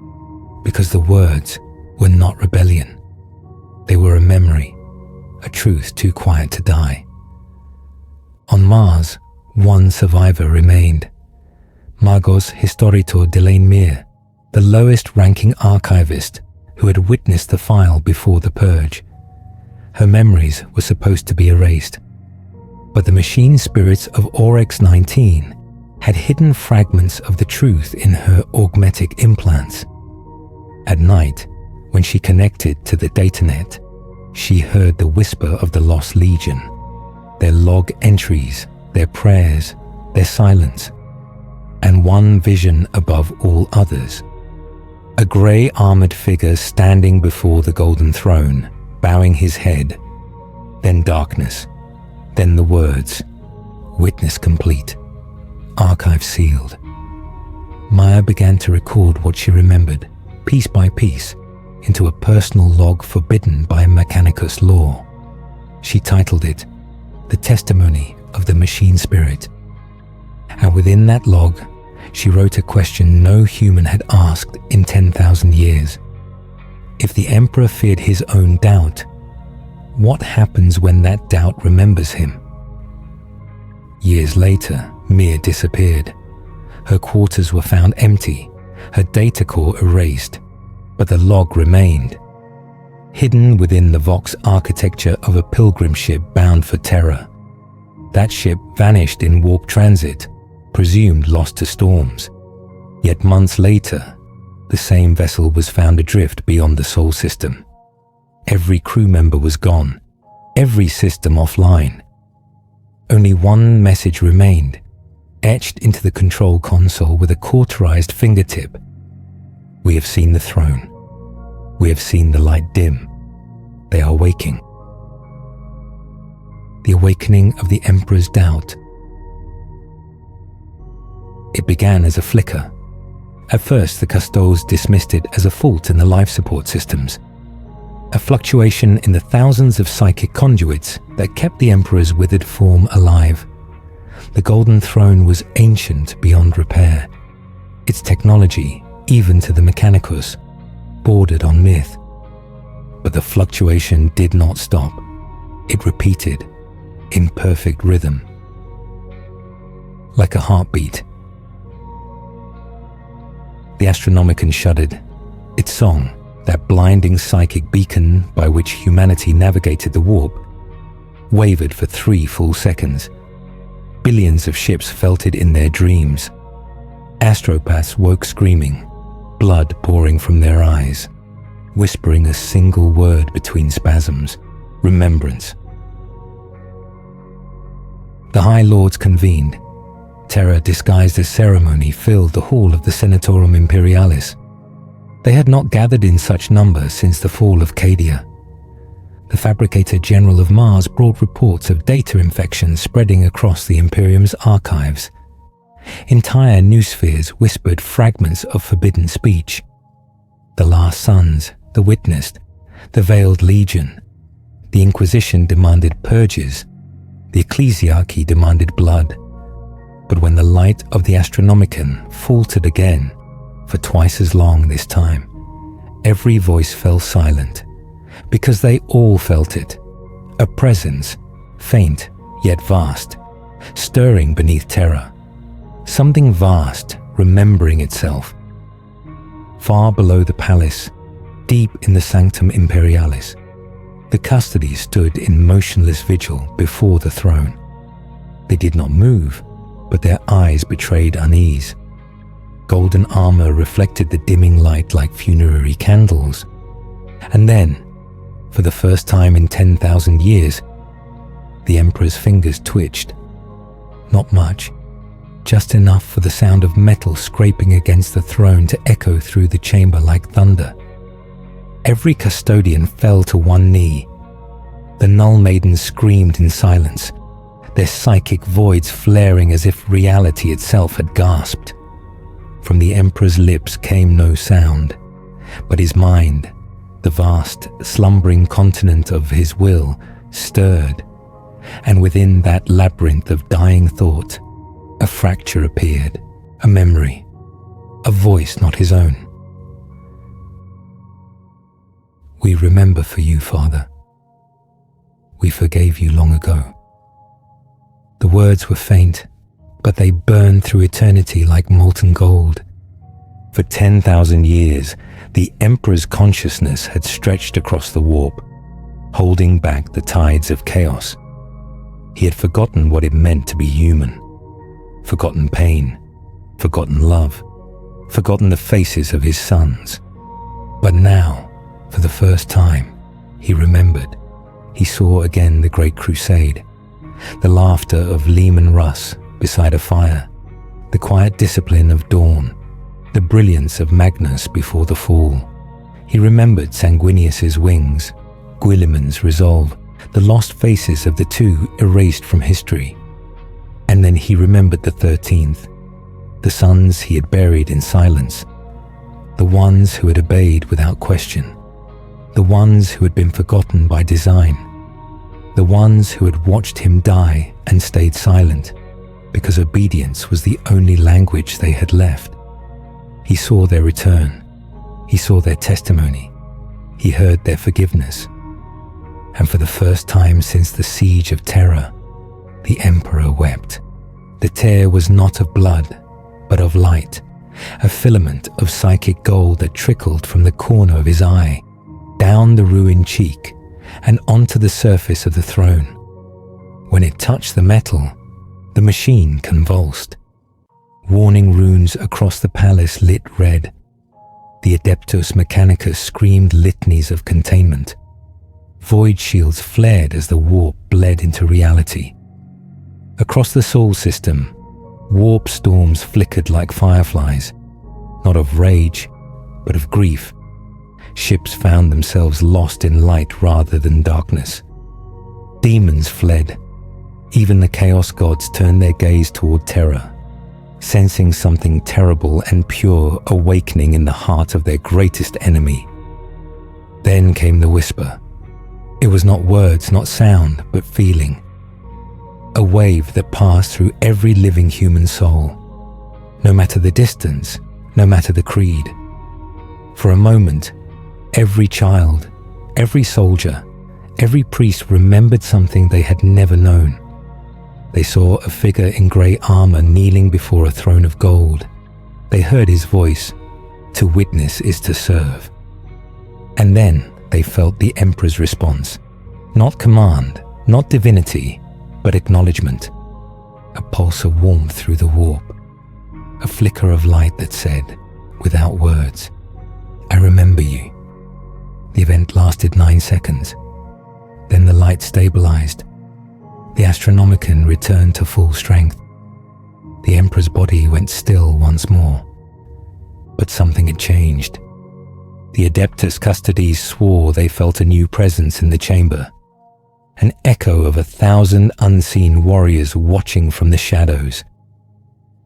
because the words were not rebellion. They were a memory, a truth too quiet to die. On Mars, one survivor remained. Magos Historitor Delaine, the lowest-ranking archivist who had witnessed the file before the purge. Her memories were supposed to be erased, but the machine spirits of Oryx 19 had hidden fragments of the truth in her augmetic implants. At night, when she connected to the datanet, she heard the whisper of the Lost Legion, their log entries, their prayers, their silence, and one vision above all others. A grey armoured figure standing before the golden throne, bowing his head, then darkness, Then the words, "Witness complete, archive sealed." Maya began to record what she remembered, piece by piece, into a personal log forbidden by Mechanicus law. She titled it, "The Testimony of the Machine Spirit." And within that log, she wrote a question no human had asked in 10,000 years. If the Emperor feared his own doubt, what happens when that doubt remembers him? Years later, Mir disappeared. Her quarters were found empty, her data core erased, but the log remained, hidden within the Vox architecture of a pilgrim ship bound for Terra. That ship vanished in warp transit, presumed lost to storms. Yet months later, the same vessel was found adrift beyond the Sol system. Every crew member was gone, every system offline. Only one message remained, etched into the control console with a cauterized fingertip. "We have seen the throne. We have seen the light dim. They are waking." The awakening of the Emperor's doubt. It began as a flicker. At first, the Custodes dismissed it as a fault in the life support systems, a fluctuation in the thousands of psychic conduits that kept the Emperor's withered form alive. The Golden Throne was ancient beyond repair. Its technology, even to the Mechanicus, bordered on myth. But the fluctuation did not stop. It repeated, in perfect rhythm. Like a heartbeat. The Astronomicon shuddered. Its song, that blinding psychic beacon by which humanity navigated the warp, wavered for 3 full seconds. Billions of ships felt it in their dreams. Astropaths woke screaming, blood pouring from their eyes, whispering a single word between spasms, remembrance. The High Lords convened. Terror disguised as ceremony filled the hall of the Senatorum Imperialis. They had not gathered in such numbers since the fall of Cadia. The Fabricator General of Mars brought reports of data infections spreading across the Imperium's archives. Entire noospheres whispered fragments of forbidden speech. The Last Sons, the Witnessed, the Veiled Legion. The Inquisition demanded purges. The Ecclesiarchy demanded blood. But when the light of the Astronomicon faltered again, for twice as long this time, every voice fell silent, because they all felt it, a presence, faint yet vast, stirring beneath Terra, something vast remembering itself. Far below the palace, deep in the Sanctum Imperialis, the custody stood in motionless vigil before the throne. They did not move, but their eyes betrayed unease. Golden armor reflected the dimming light like funerary candles. And then, for the first time in 10,000 years, the Emperor's fingers twitched. Not much, just enough for the sound of metal scraping against the throne to echo through the chamber like thunder. Every custodian fell to one knee. The Null Maidens screamed in silence, their psychic voids flaring as if reality itself had gasped. From the Emperor's lips came no sound, but his mind, the vast, slumbering continent of his will, stirred, and within that labyrinth of dying thought, a fracture appeared, a memory, a voice not his own. "We remember for you, Father. We forgave you long ago." The words were faint, but they burned through eternity like molten gold. For 10,000 years, the Emperor's consciousness had stretched across the warp, holding back the tides of chaos. He had forgotten what it meant to be human, forgotten pain, forgotten love, forgotten the faces of his sons. But now, for the first time, he remembered. He saw again the Great Crusade, the laughter of Lehman Russ beside a fire, the quiet discipline of dawn, the brilliance of Magnus before the fall. He remembered Sanguinius's wings, Guilliman's resolve, the lost faces of the two erased from history. And then he remembered the 13th, the sons he had buried in silence, the ones who had obeyed without question, the ones who had been forgotten by design, the ones who had watched him die and stayed silent because obedience was the only language they had left. He saw their return. He saw their testimony. He heard their forgiveness. And for the first time since the siege of Terra, the Emperor wept. The tear was not of blood, but of light, a filament of psychic gold that trickled from the corner of his eye, down the ruined cheek, and onto the surface of the throne. When it touched the metal, the machine convulsed. Warning runes across the palace lit red. The Adeptus Mechanicus screamed litanies of containment. Void shields flared as the warp bled into reality. Across the Sol system, warp storms flickered like fireflies, not of rage, but of grief. Ships found themselves lost in light rather than darkness. Demons fled. Even the Chaos Gods turned their gaze toward Terra, sensing something terrible and pure awakening in the heart of their greatest enemy. Then came the whisper. It was not words, not sound, but feeling. A wave that passed through every living human soul, no matter the distance, no matter the creed. For a moment, every child, every soldier, every priest remembered something they had never known. They saw a figure in grey armor kneeling before a throne of gold. They heard his voice, "To witness is to serve." And then they felt the Emperor's response. Not command, not divinity, but acknowledgement. A pulse of warmth through the warp. A flicker of light that said, without words, "I remember you." The event lasted 9 seconds. Then the light stabilized. The Astronomicon returned to full strength. The Emperor's body went still once more. But something had changed. The Adeptus Custodes swore they felt a new presence in the chamber. An echo of 1,000 unseen warriors watching from the shadows.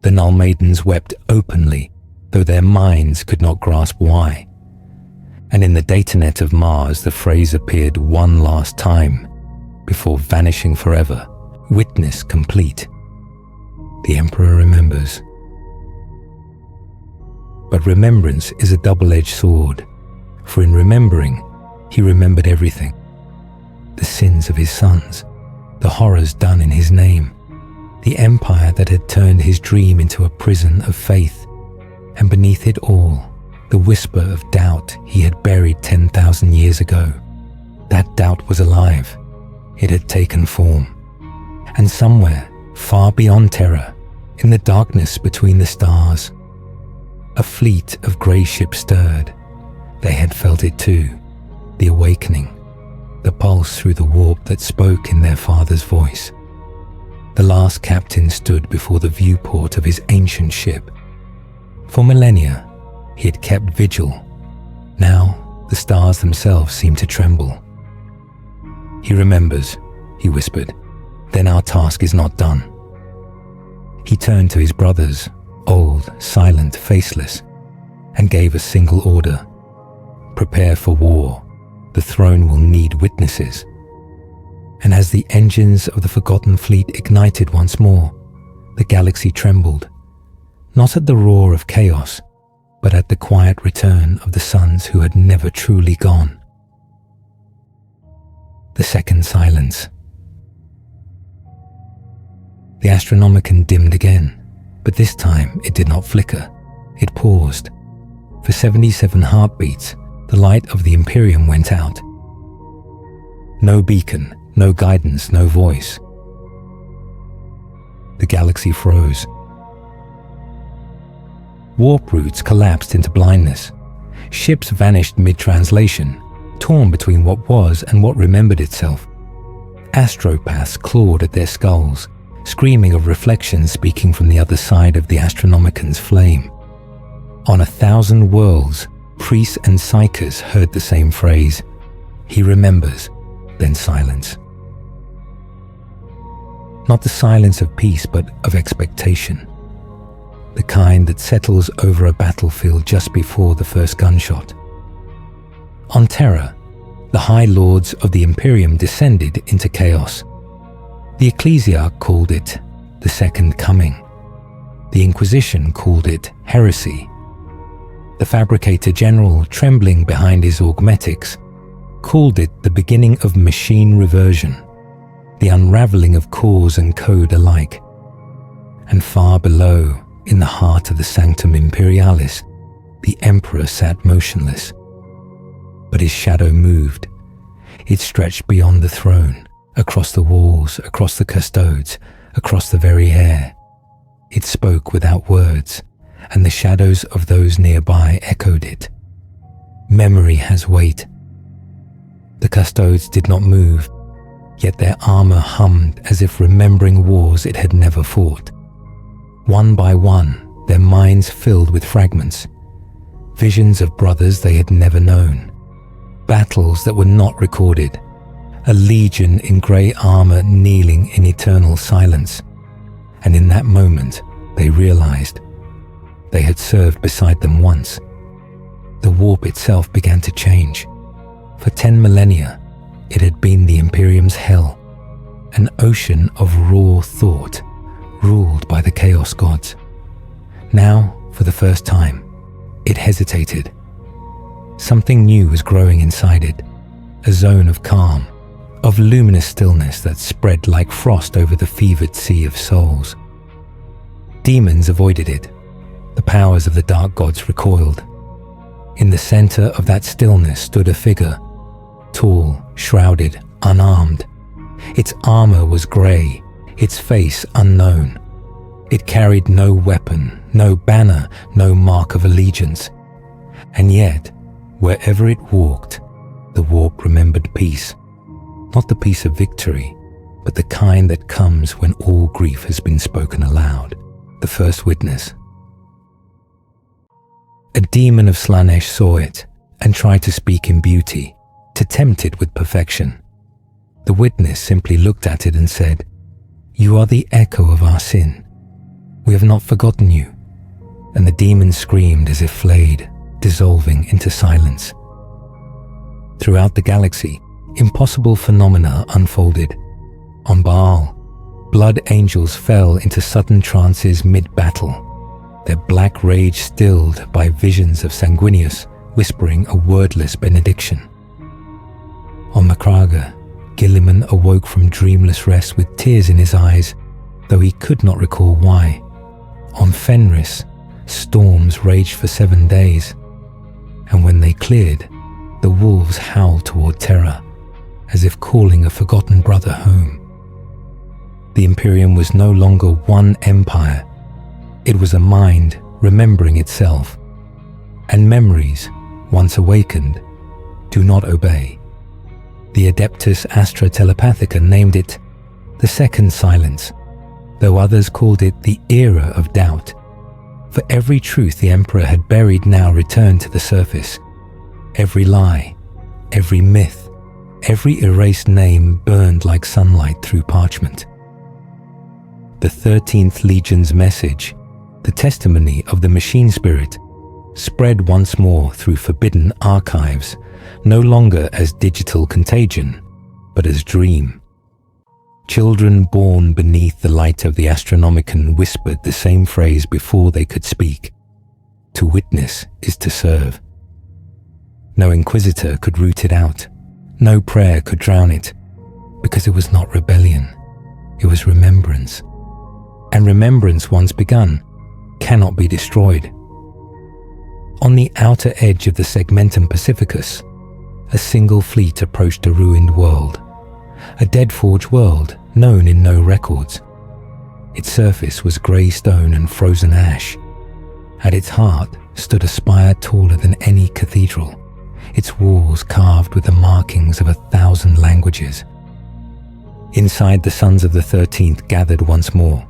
The Null Maidens wept openly, though their minds could not grasp why. And in the datanet of Mars, the phrase appeared one last time, before vanishing forever, witness complete. The Emperor remembers. But remembrance is a double-edged sword, for in remembering, he remembered everything. The sins of his sons, the horrors done in his name, the empire that had turned his dream into a prison of faith, and beneath it all, the whisper of doubt he had buried 10,000 years ago. That doubt was alive. It had taken form. And somewhere, far beyond Terra, in the darkness between the stars, a fleet of grey ships stirred. They had felt it too, the awakening, the pulse through the warp that spoke in their father's voice. The last captain stood before the viewport of his ancient ship. For millennia, he had kept vigil. Now, the stars themselves seemed to tremble. "He remembers," he whispered. "Then our task is not done." He turned to his brothers, old, silent, faceless, and gave a single order. "Prepare for war. The throne will need witnesses." And as the engines of the forgotten fleet ignited once more, the galaxy trembled, not at the roar of chaos, but at the quiet return of the sons who had never truly gone. The second silence. The Astronomicon dimmed again, but this time it did not flicker. It paused. For 77 heartbeats, the light of the Imperium went out. No beacon, no guidance, no voice. The galaxy froze. Warp routes collapsed into blindness. Ships vanished mid-translation, torn between what was and what remembered itself. Astropaths clawed at their skulls, screaming of reflections speaking from the other side of the Astronomicon's flame. On 1,000 worlds, priests and psychers heard the same phrase. "He remembers," then silence. Not the silence of peace, but of expectation. The kind that settles over a battlefield just before the first gunshot. On Terra, the High Lords of the Imperium descended into chaos. The Ecclesiarch called it the Second Coming. The Inquisition called it heresy. The Fabricator General, trembling behind his augmetics, called it the beginning of machine reversion, the unraveling of cause and code alike. And far below, in the heart of the Sanctum Imperialis, the Emperor sat motionless. But his shadow moved. It stretched beyond the throne, across the walls, across the custodes, across the very air. It spoke without words, and the shadows of those nearby echoed it. Memory has weight. The custodes did not move, yet their armor hummed as if remembering wars it had never fought. One by one, their minds filled with fragments, visions of brothers they had never known, battles that were not recorded, a legion in grey armor kneeling in eternal silence. And in that moment, they realized they had served beside them once. The warp itself began to change. For 10 millennia, it had been the Imperium's hell, an ocean of raw thought, ruled by the Chaos Gods. Now, for the first time, it hesitated. Something new was growing inside it, a zone of calm, of luminous stillness that spread like frost over the fevered sea of souls. Demons avoided it. The powers of the dark gods recoiled. In the center of that stillness stood a figure, tall, shrouded, unarmed. Its armor was grey, its face unknown. It carried no weapon, no banner, no mark of allegiance. And yet, wherever it walked, the warp remembered peace. Not the peace of victory, but the kind that comes when all grief has been spoken aloud. The first witness. A demon of Slaanesh saw it and tried to speak in beauty, to tempt it with perfection. The witness simply looked at it and said, "You are the echo of our sin. We have not forgotten you." And the demon screamed as if flayed, dissolving into silence. Throughout the galaxy, impossible phenomena unfolded. On Baal, blood angels fell into sudden trances mid-battle, their black rage stilled by visions of Sanguinius whispering a wordless benediction. On Makraga, Gilliman awoke from dreamless rest with tears in his eyes, though he could not recall why. On Fenris, storms raged for 7 days, and when they cleared, the wolves howled toward Terra, as if calling a forgotten brother home. The Imperium was no longer one empire. It was a mind remembering itself, and memories, once awakened, do not obey. The Adeptus Astra Telepathica named it the Second Silence, though others called it the Era of Doubt. For every truth the Emperor had buried now returned to the surface. Every lie, every myth, every erased name burned like sunlight through parchment. The 13th Legion's message, the testimony of the machine spirit, spread once more through forbidden archives, no longer as digital contagion, but as dream. Children born beneath the light of the Astronomicon whispered the same phrase before they could speak. To witness is to serve. No inquisitor could root it out. No prayer could drown it, because it was not rebellion. It was remembrance. And remembrance once begun cannot be destroyed. On the outer edge of the Segmentum Pacificus, a single fleet approached a ruined world, a dead-forge world known in no records. Its surface was grey stone and frozen ash. At its heart stood a spire taller than any cathedral, its walls carved with the markings of 1,000 languages. Inside, the sons of the 13th gathered once more.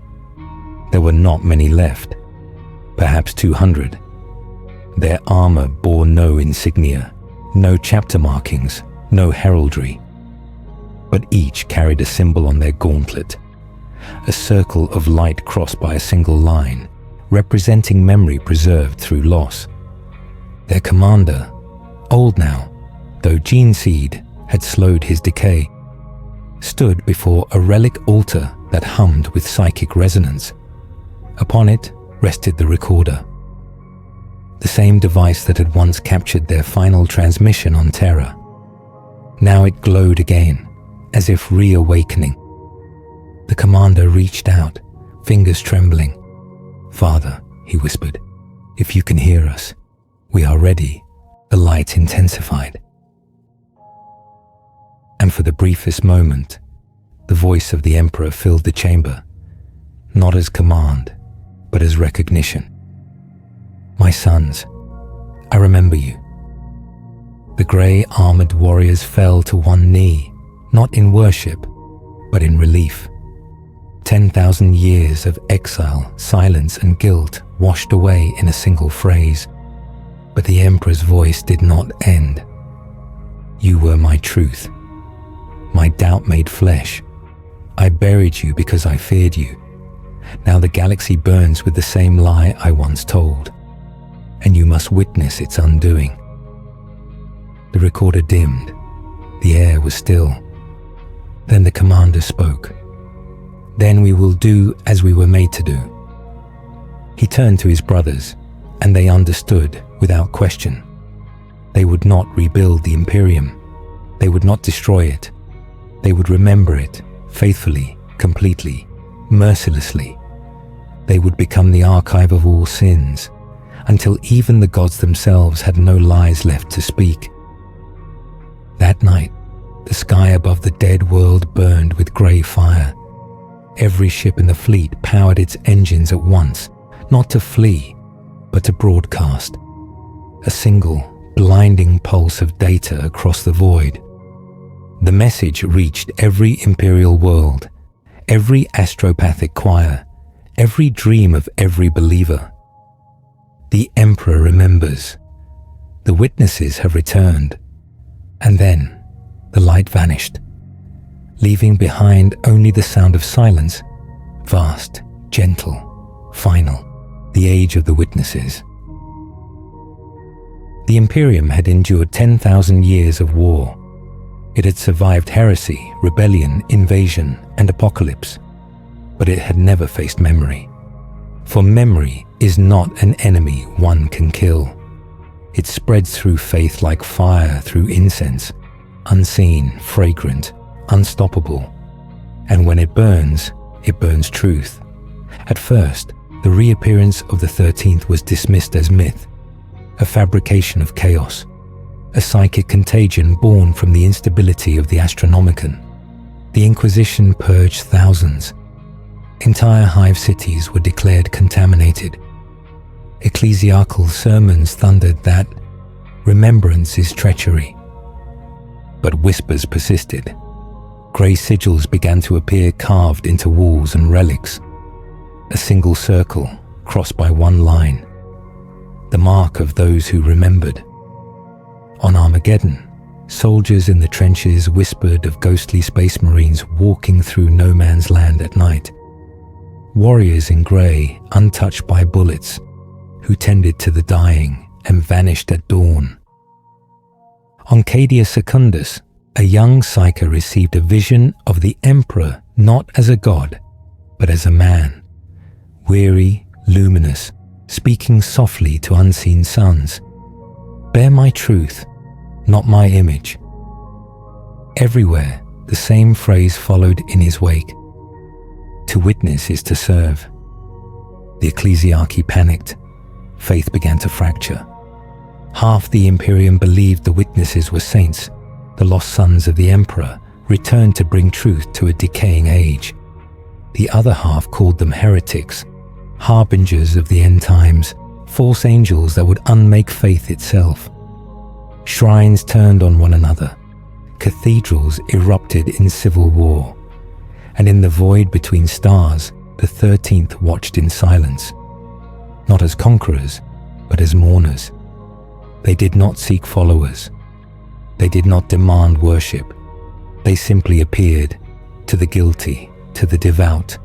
There were not many left, perhaps 200. Their armor bore no insignia, no chapter markings, no heraldry. But each carried a symbol on their gauntlet, a circle of light crossed by a single line, representing memory preserved through loss. Their commander, old now, though gene seed had slowed his decay, stood before a relic altar that hummed with psychic resonance. Upon it rested the recorder, the same device that had once captured their final transmission on Terra. Now it glowed again, as if reawakening. The commander reached out, fingers trembling. "Father," he whispered, "if you can hear us, we are ready." The light intensified. And for the briefest moment, the voice of the Emperor filled the chamber, not as command, but as recognition. "My sons, I remember you." The grey armored warriors fell to one knee, not in worship, but in relief. 10,000 years of exile, silence, and guilt washed away in a single phrase. But the Emperor's voice did not end. "You were my truth, my doubt made flesh. I buried you because I feared you. Now the galaxy burns with the same lie I once told, and you must witness its undoing." The recorder dimmed. The air was still. Then the commander spoke. "Then we will do as we were made to do." He turned to his brothers, and they understood without question. They would not rebuild the Imperium. They would not destroy it. They would remember it faithfully, completely, mercilessly. They would become the archive of all sins, until even the gods themselves had no lies left to speak. That night, the sky above the dead world burned with grey fire. Every ship in the fleet powered its engines at once, not to flee, but to broadcast. A single, blinding pulse of data across the void. The message reached every Imperial world, every astropathic choir, every dream of every believer. The Emperor remembers. The witnesses have returned. And then the light vanished, leaving behind only the sound of silence, vast, gentle, final, the age of the witnesses. The Imperium had endured 10,000 years of war. It had survived heresy, rebellion, invasion, and apocalypse, but it had never faced memory. For memory is not an enemy one can kill. It spreads through faith like fire through incense, unseen, fragrant, unstoppable. And when it burns truth. At first, the reappearance of the 13th was dismissed as myth, a fabrication of chaos, a psychic contagion born from the instability of the Astronomicon. The Inquisition purged thousands. Entire hive cities were declared contaminated. Ecclesiastical sermons thundered that remembrance is treachery. But whispers persisted. Grey sigils began to appear carved into walls and relics. A single circle crossed by one line, the mark of those who remembered. On Armageddon, soldiers in the trenches whispered of ghostly space marines walking through no man's land at night. Warriors in grey, untouched by bullets, who tended to the dying and vanished at dawn. On Cadia Secundus, a young psyker received a vision of the Emperor not as a god, but as a man, weary, luminous, speaking softly to unseen sons. "Bear my truth, not my image." Everywhere, the same phrase followed in his wake. To witness is to serve. The ecclesiarchy panicked. Faith began to fracture. Half the Imperium believed the witnesses were saints, the lost sons of the Emperor, returned to bring truth to a decaying age. The other half called them heretics, harbingers of the end times, false angels that would unmake faith itself. Shrines turned on one another. Cathedrals erupted in civil war. And in the void between stars, the 13th watched in silence. Not as conquerors, but as mourners. They did not seek followers. They did not demand worship. They simply appeared, to the guilty, to the devout,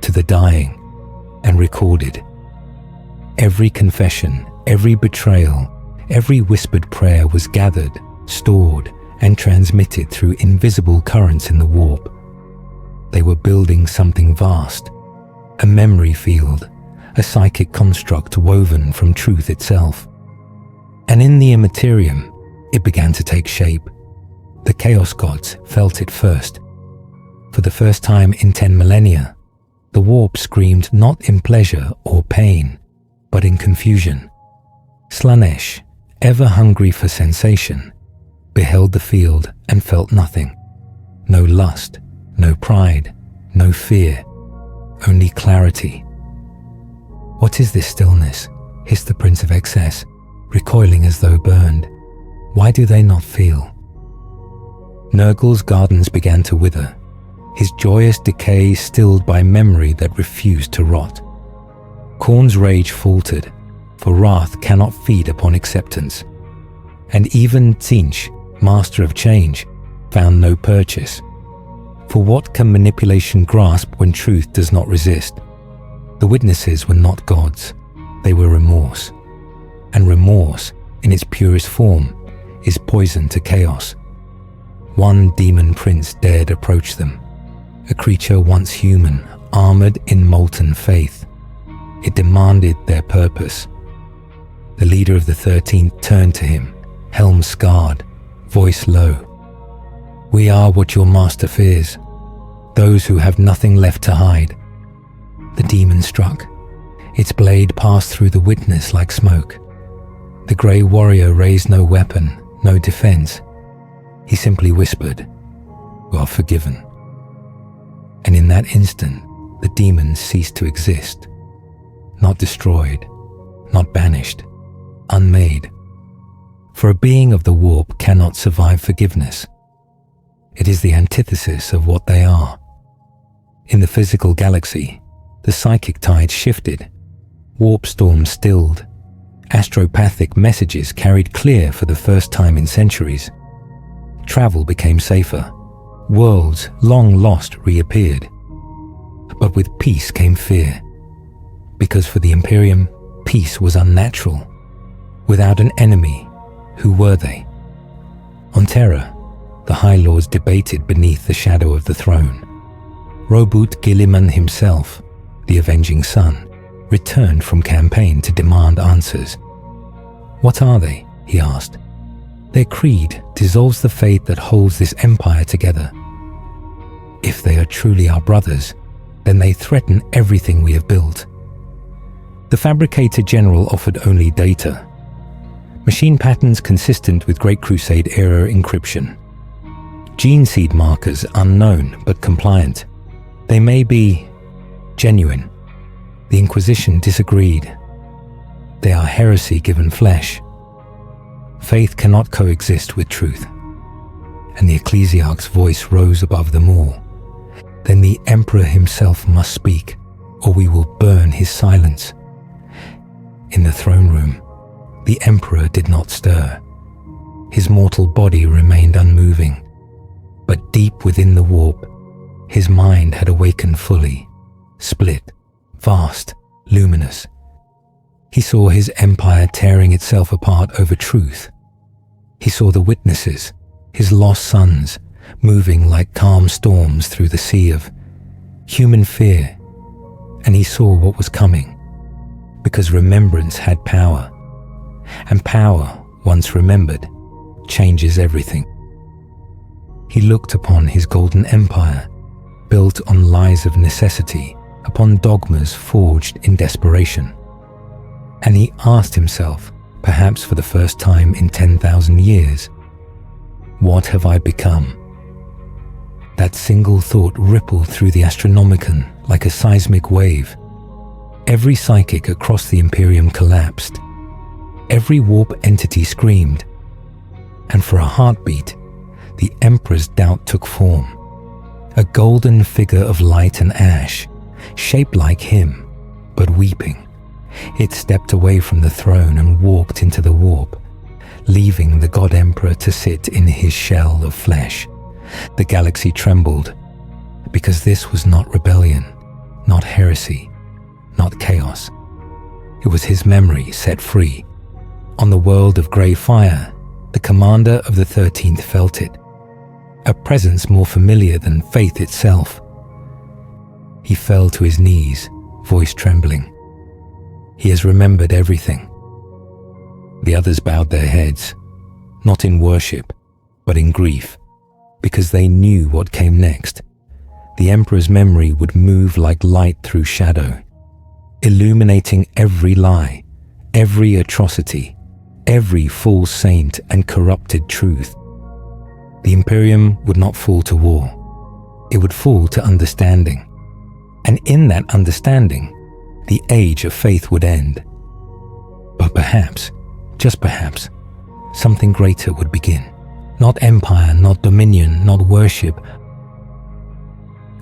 to the dying, and recorded. Every confession, every betrayal, every whispered prayer was gathered, stored, and transmitted through invisible currents in the warp. They were building something vast, a memory field, a psychic construct woven from truth itself. And in the immaterium, it began to take shape. The Chaos Gods felt it first. For the first time in 10 millennia, the warp screamed not in pleasure or pain, but in confusion. Slaanesh, ever hungry for sensation, beheld the field and felt nothing. No lust, no pride, no fear, only clarity. "What is this stillness?" hissed the Prince of Excess, recoiling as though burned. "Why do they not feel?" Nurgle's gardens began to wither, his joyous decay stilled by memory that refused to rot. Khorne's rage faltered, for wrath cannot feed upon acceptance. And even Tzeentch, master of change, found no purchase. For what can manipulation grasp when truth does not resist? The witnesses were not gods, they were remorse. And remorse, in its purest form, is poison to chaos. One demon prince dared approach them, a creature once human, armored in molten faith. It demanded their purpose. The leader of the 13th turned to him, helm scarred, voice low. "We are what your master fears, those who have nothing left to hide." The demon struck. Its blade passed through the witness like smoke. The grey warrior raised no weapon, no defense. He simply whispered, "You are forgiven." And in that instant, the demons ceased to exist. Not destroyed, not banished, unmade. For a being of the warp cannot survive forgiveness. It is the antithesis of what they are. In the physical galaxy, the psychic tide shifted, warp storms stilled, astropathic messages carried clear for the first time in centuries. Travel became safer, worlds long lost reappeared. But with peace came fear, because for the Imperium, peace was unnatural. Without an enemy, who were they? On Terra, the High Lords debated beneath the shadow of the throne. Robut Guilliman himself, the avenging son, returned from campaign to demand answers. "What are they?" he asked. "Their creed dissolves the faith that holds this empire together. If they are truly our brothers, then they threaten everything we have built." The Fabricator General offered only data. Machine patterns consistent with Great Crusade-era encryption. Gene seed markers unknown but compliant. They may be genuine. The Inquisition disagreed. They are heresy given flesh. Faith cannot coexist with truth. And the Ecclesiarch's voice rose above them all. "Then the Emperor himself must speak, or we will burn his silence." In the throne room, the Emperor did not stir. His mortal body remained unmoving. But deep within the warp, his mind had awakened fully, split, vast, luminous. He saw his empire tearing itself apart over truth. He saw the witnesses, his lost sons, moving like calm storms through the sea of human fear. And he saw what was coming, because remembrance had power. And power, once remembered, changes everything. He looked upon his golden empire, built on lies of necessity, upon dogmas forged in desperation. And he asked himself, perhaps for the first time in 10,000 years, "What have I become?" That single thought rippled through the Astronomicon like a seismic wave. Every psychic across the Imperium collapsed. Every warp entity screamed. And for a heartbeat, the Emperor's doubt took form. A golden figure of light and ash, shaped like him, but weeping. It stepped away from the throne and walked into the warp, leaving the God Emperor to sit in his shell of flesh. The galaxy trembled, because this was not rebellion, not heresy, not chaos. It was his memory set free. On the world of grey fire, the commander of the 13th felt it, a presence more familiar than faith itself. He fell to his knees, voice trembling. He has remembered everything. The others bowed their heads, not in worship, but in grief, because they knew what came next. The Emperor's memory would move like light through shadow, illuminating every lie, every atrocity, every false saint and corrupted truth. The Imperium would not fall to war. It would fall to understanding. And in that understanding, the age of faith would end. But perhaps, just perhaps, something greater would begin. Not empire, not dominion, not worship,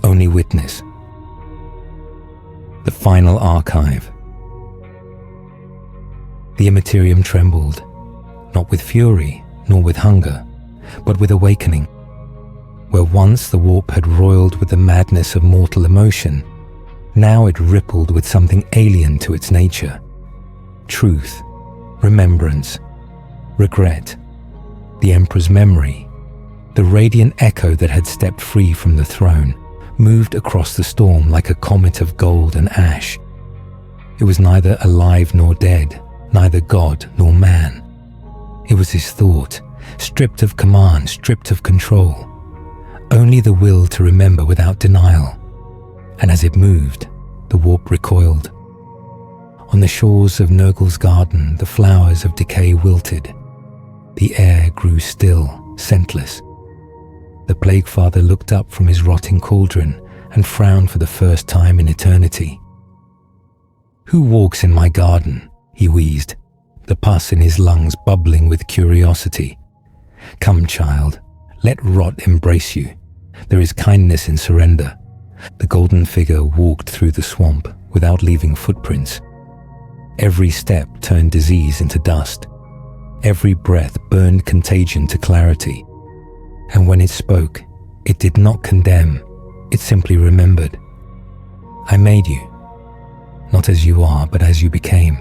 only witness. The final archive. The Immaterium trembled, not with fury, nor with hunger, but with awakening. Where once the warp had roiled with the madness of mortal emotion, now it rippled with something alien to its nature. Truth, remembrance, regret, the Emperor's memory, the radiant echo that had stepped free from the throne, moved across the storm like a comet of gold and ash. It was neither alive nor dead, neither God nor man. It was his thought, stripped of command, stripped of control. Only the will to remember without denial. And as it moved, the warp recoiled. On the shores of Nurgle's garden, the flowers of decay wilted. The air grew still, scentless. The Plague Father looked up from his rotting cauldron and frowned for the first time in eternity. "Who walks in my garden?" he wheezed, the pus in his lungs bubbling with curiosity. "Come, child, let rot embrace you. There is kindness in surrender." The golden figure walked through the swamp without leaving footprints. Every step turned disease into dust. Every breath burned contagion to clarity. And when it spoke, it did not condemn, it simply remembered. "I made you, not as you are, but as you became.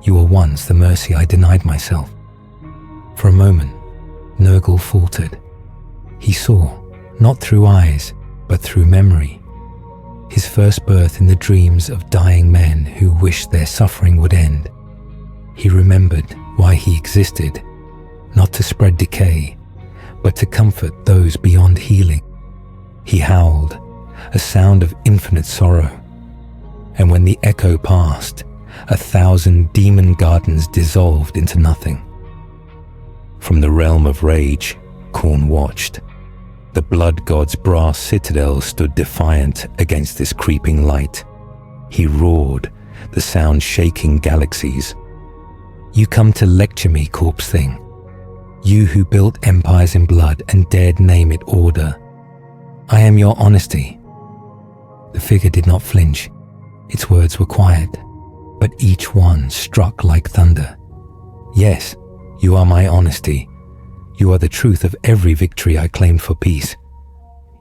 You were once the mercy I denied myself." For a moment, Nurgle faltered. He saw, not through eyes, but through memory. His first birth in the dreams of dying men who wished their suffering would end. He remembered why he existed, not to spread decay, but to comfort those beyond healing. He howled, a sound of infinite sorrow. And when the echo passed, 1,000 demon gardens dissolved into nothing. From the realm of rage, Khorne watched. The blood god's brass citadel stood defiant against this creeping light. He roared, the sound shaking galaxies. "You come to lecture me, corpse thing. You who built empires in blood and dared name it order. I am your honesty." The figure did not flinch. Its words were quiet, but each one struck like thunder. "Yes, you are my honesty. You are the truth of every victory I claimed for peace.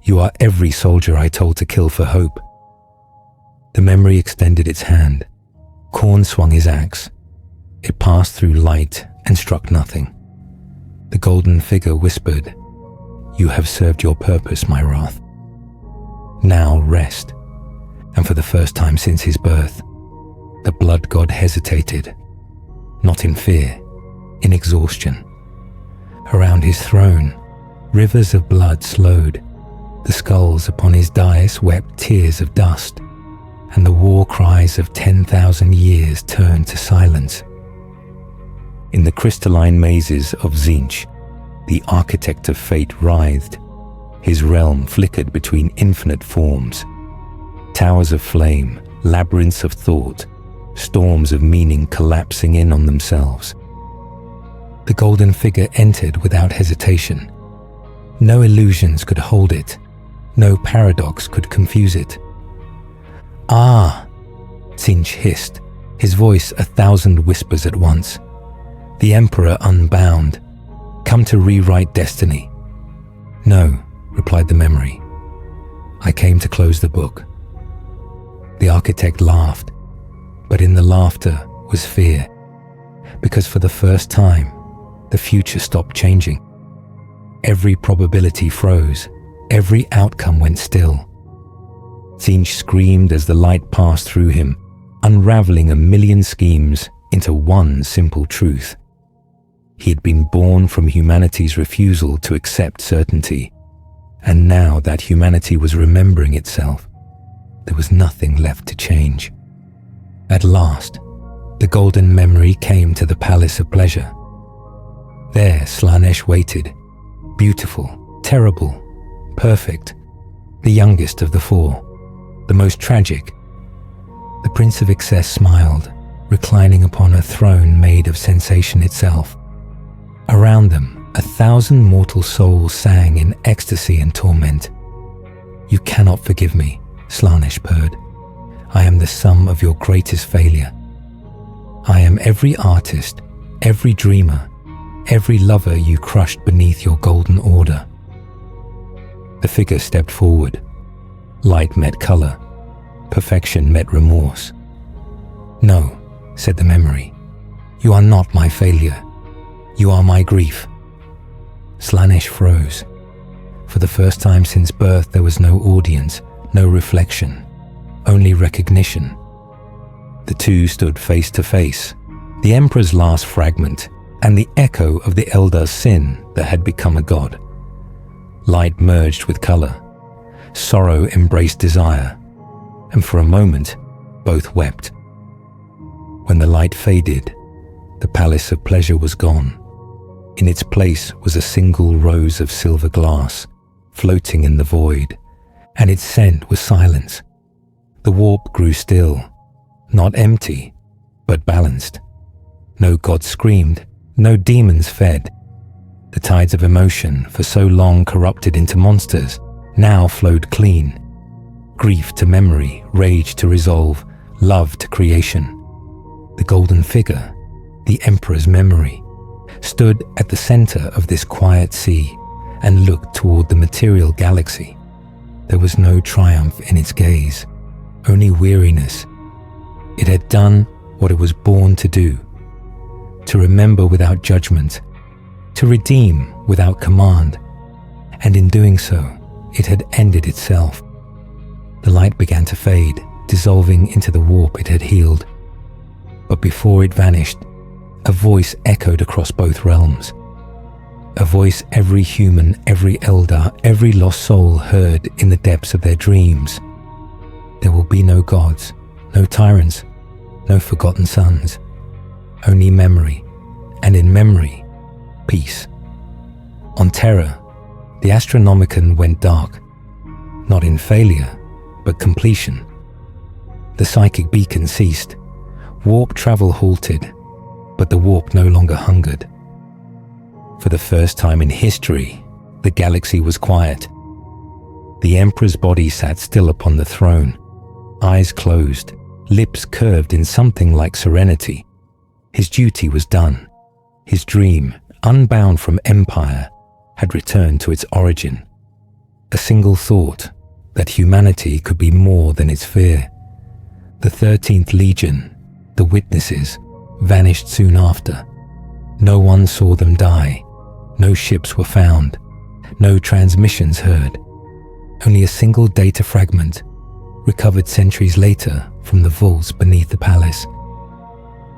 You are every soldier I told to kill for hope." The memory extended its hand. Khorne swung his axe. It passed through light and struck nothing. The golden figure whispered, "You have served your purpose, my wrath. Now rest." And for the first time since his birth, the blood god hesitated, not in fear, in exhaustion. Around his throne, rivers of blood slowed. The skulls upon his dais wept tears of dust, and the war cries of 10,000 years turned to silence. In the crystalline mazes of Tzeentch, the architect of fate writhed. His realm flickered between infinite forms. Towers of flame, labyrinths of thought, storms of meaning collapsing in on themselves. The golden figure entered without hesitation. No illusions could hold it. No paradox could confuse it. "Ah!" Tzeentch hissed, his voice 1,000 whispers at once. "The Emperor unbound, come to rewrite destiny." "No," replied the memory. "I came to close the book." The architect laughed, but in the laughter was fear, because for the first time, the future stopped changing. Every probability froze, every outcome went still. Tzeentch screamed as the light passed through him, unraveling a million schemes into one simple truth. He had been born from humanity's refusal to accept certainty, and now that humanity was remembering itself, there was nothing left to change. At last, the golden memory came to the Palace of Pleasure. There Slaanesh waited, beautiful, terrible, perfect, the youngest of the four, the most tragic. The Prince of Excess smiled, reclining upon a throne made of sensation itself. Around them, 1,000 mortal souls sang in ecstasy and torment. "You cannot forgive me," Slaanesh purred. "I am the sum of your greatest failure. I am every artist, every dreamer, every lover you crushed beneath your golden order." The figure stepped forward. Light met color. Perfection met remorse. "No," said the memory. "You are not my failure. You are my grief." Slaanesh froze. For the first time since birth, there was no audience, no reflection, only recognition. The two stood face to face, the Emperor's last fragment and the echo of the Eldar's sin that had become a god. Light merged with color. Sorrow embraced desire, and for a moment, both wept. When the light faded, the Palace of Pleasure was gone. In its place was a single rose of silver glass, floating in the void, and its scent was silence. The warp grew still, not empty, but balanced. No god screamed, no demons fed. The tides of emotion, for so long corrupted into monsters, now flowed clean. Grief to memory, rage to resolve, love to creation. The golden figure, the Emperor's memory, stood at the center of this quiet sea and looked toward the material galaxy. There was no triumph in its gaze, only weariness. It had done what it was born to do, to remember without judgment, to redeem without command, and in doing so, it had ended itself. The light began to fade, dissolving into the warp it had healed. But before it vanished, a voice echoed across both realms. A voice every human, every Eldar, every lost soul heard in the depths of their dreams. There will be no gods, no tyrants, no forgotten sons, only memory, and in memory, peace. On Terra, the Astronomicon went dark, not in failure, but completion. The psychic beacon ceased, warp travel halted, but the warp no longer hungered. For the first time in history, the galaxy was quiet. The Emperor's body sat still upon the throne, eyes closed, lips curved in something like serenity. His duty was done. His dream, unbound from empire, had returned to its origin. A single thought, that humanity could be more than its fear. The 13th Legion, the witnesses, vanished soon after. No one saw them die. No ships were found. No transmissions heard. Only a single data fragment, recovered centuries later from the vaults beneath the palace.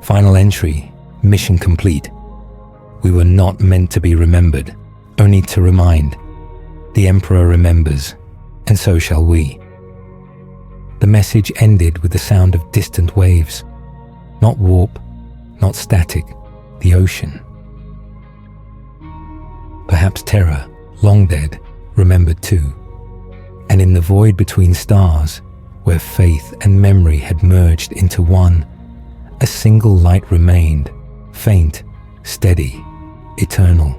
Final entry, mission complete. We were not meant to be remembered, only to remind. The Emperor remembers, and so shall we. The message ended with the sound of distant waves. Not warp, not static, the ocean. Perhaps Terra, long dead, remembered too. And in the void between stars, where faith and memory had merged into one, a single light remained, faint, steady, eternal.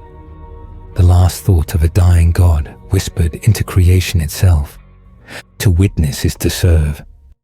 The last thought of a dying god whispered into creation itself. To witness is to serve.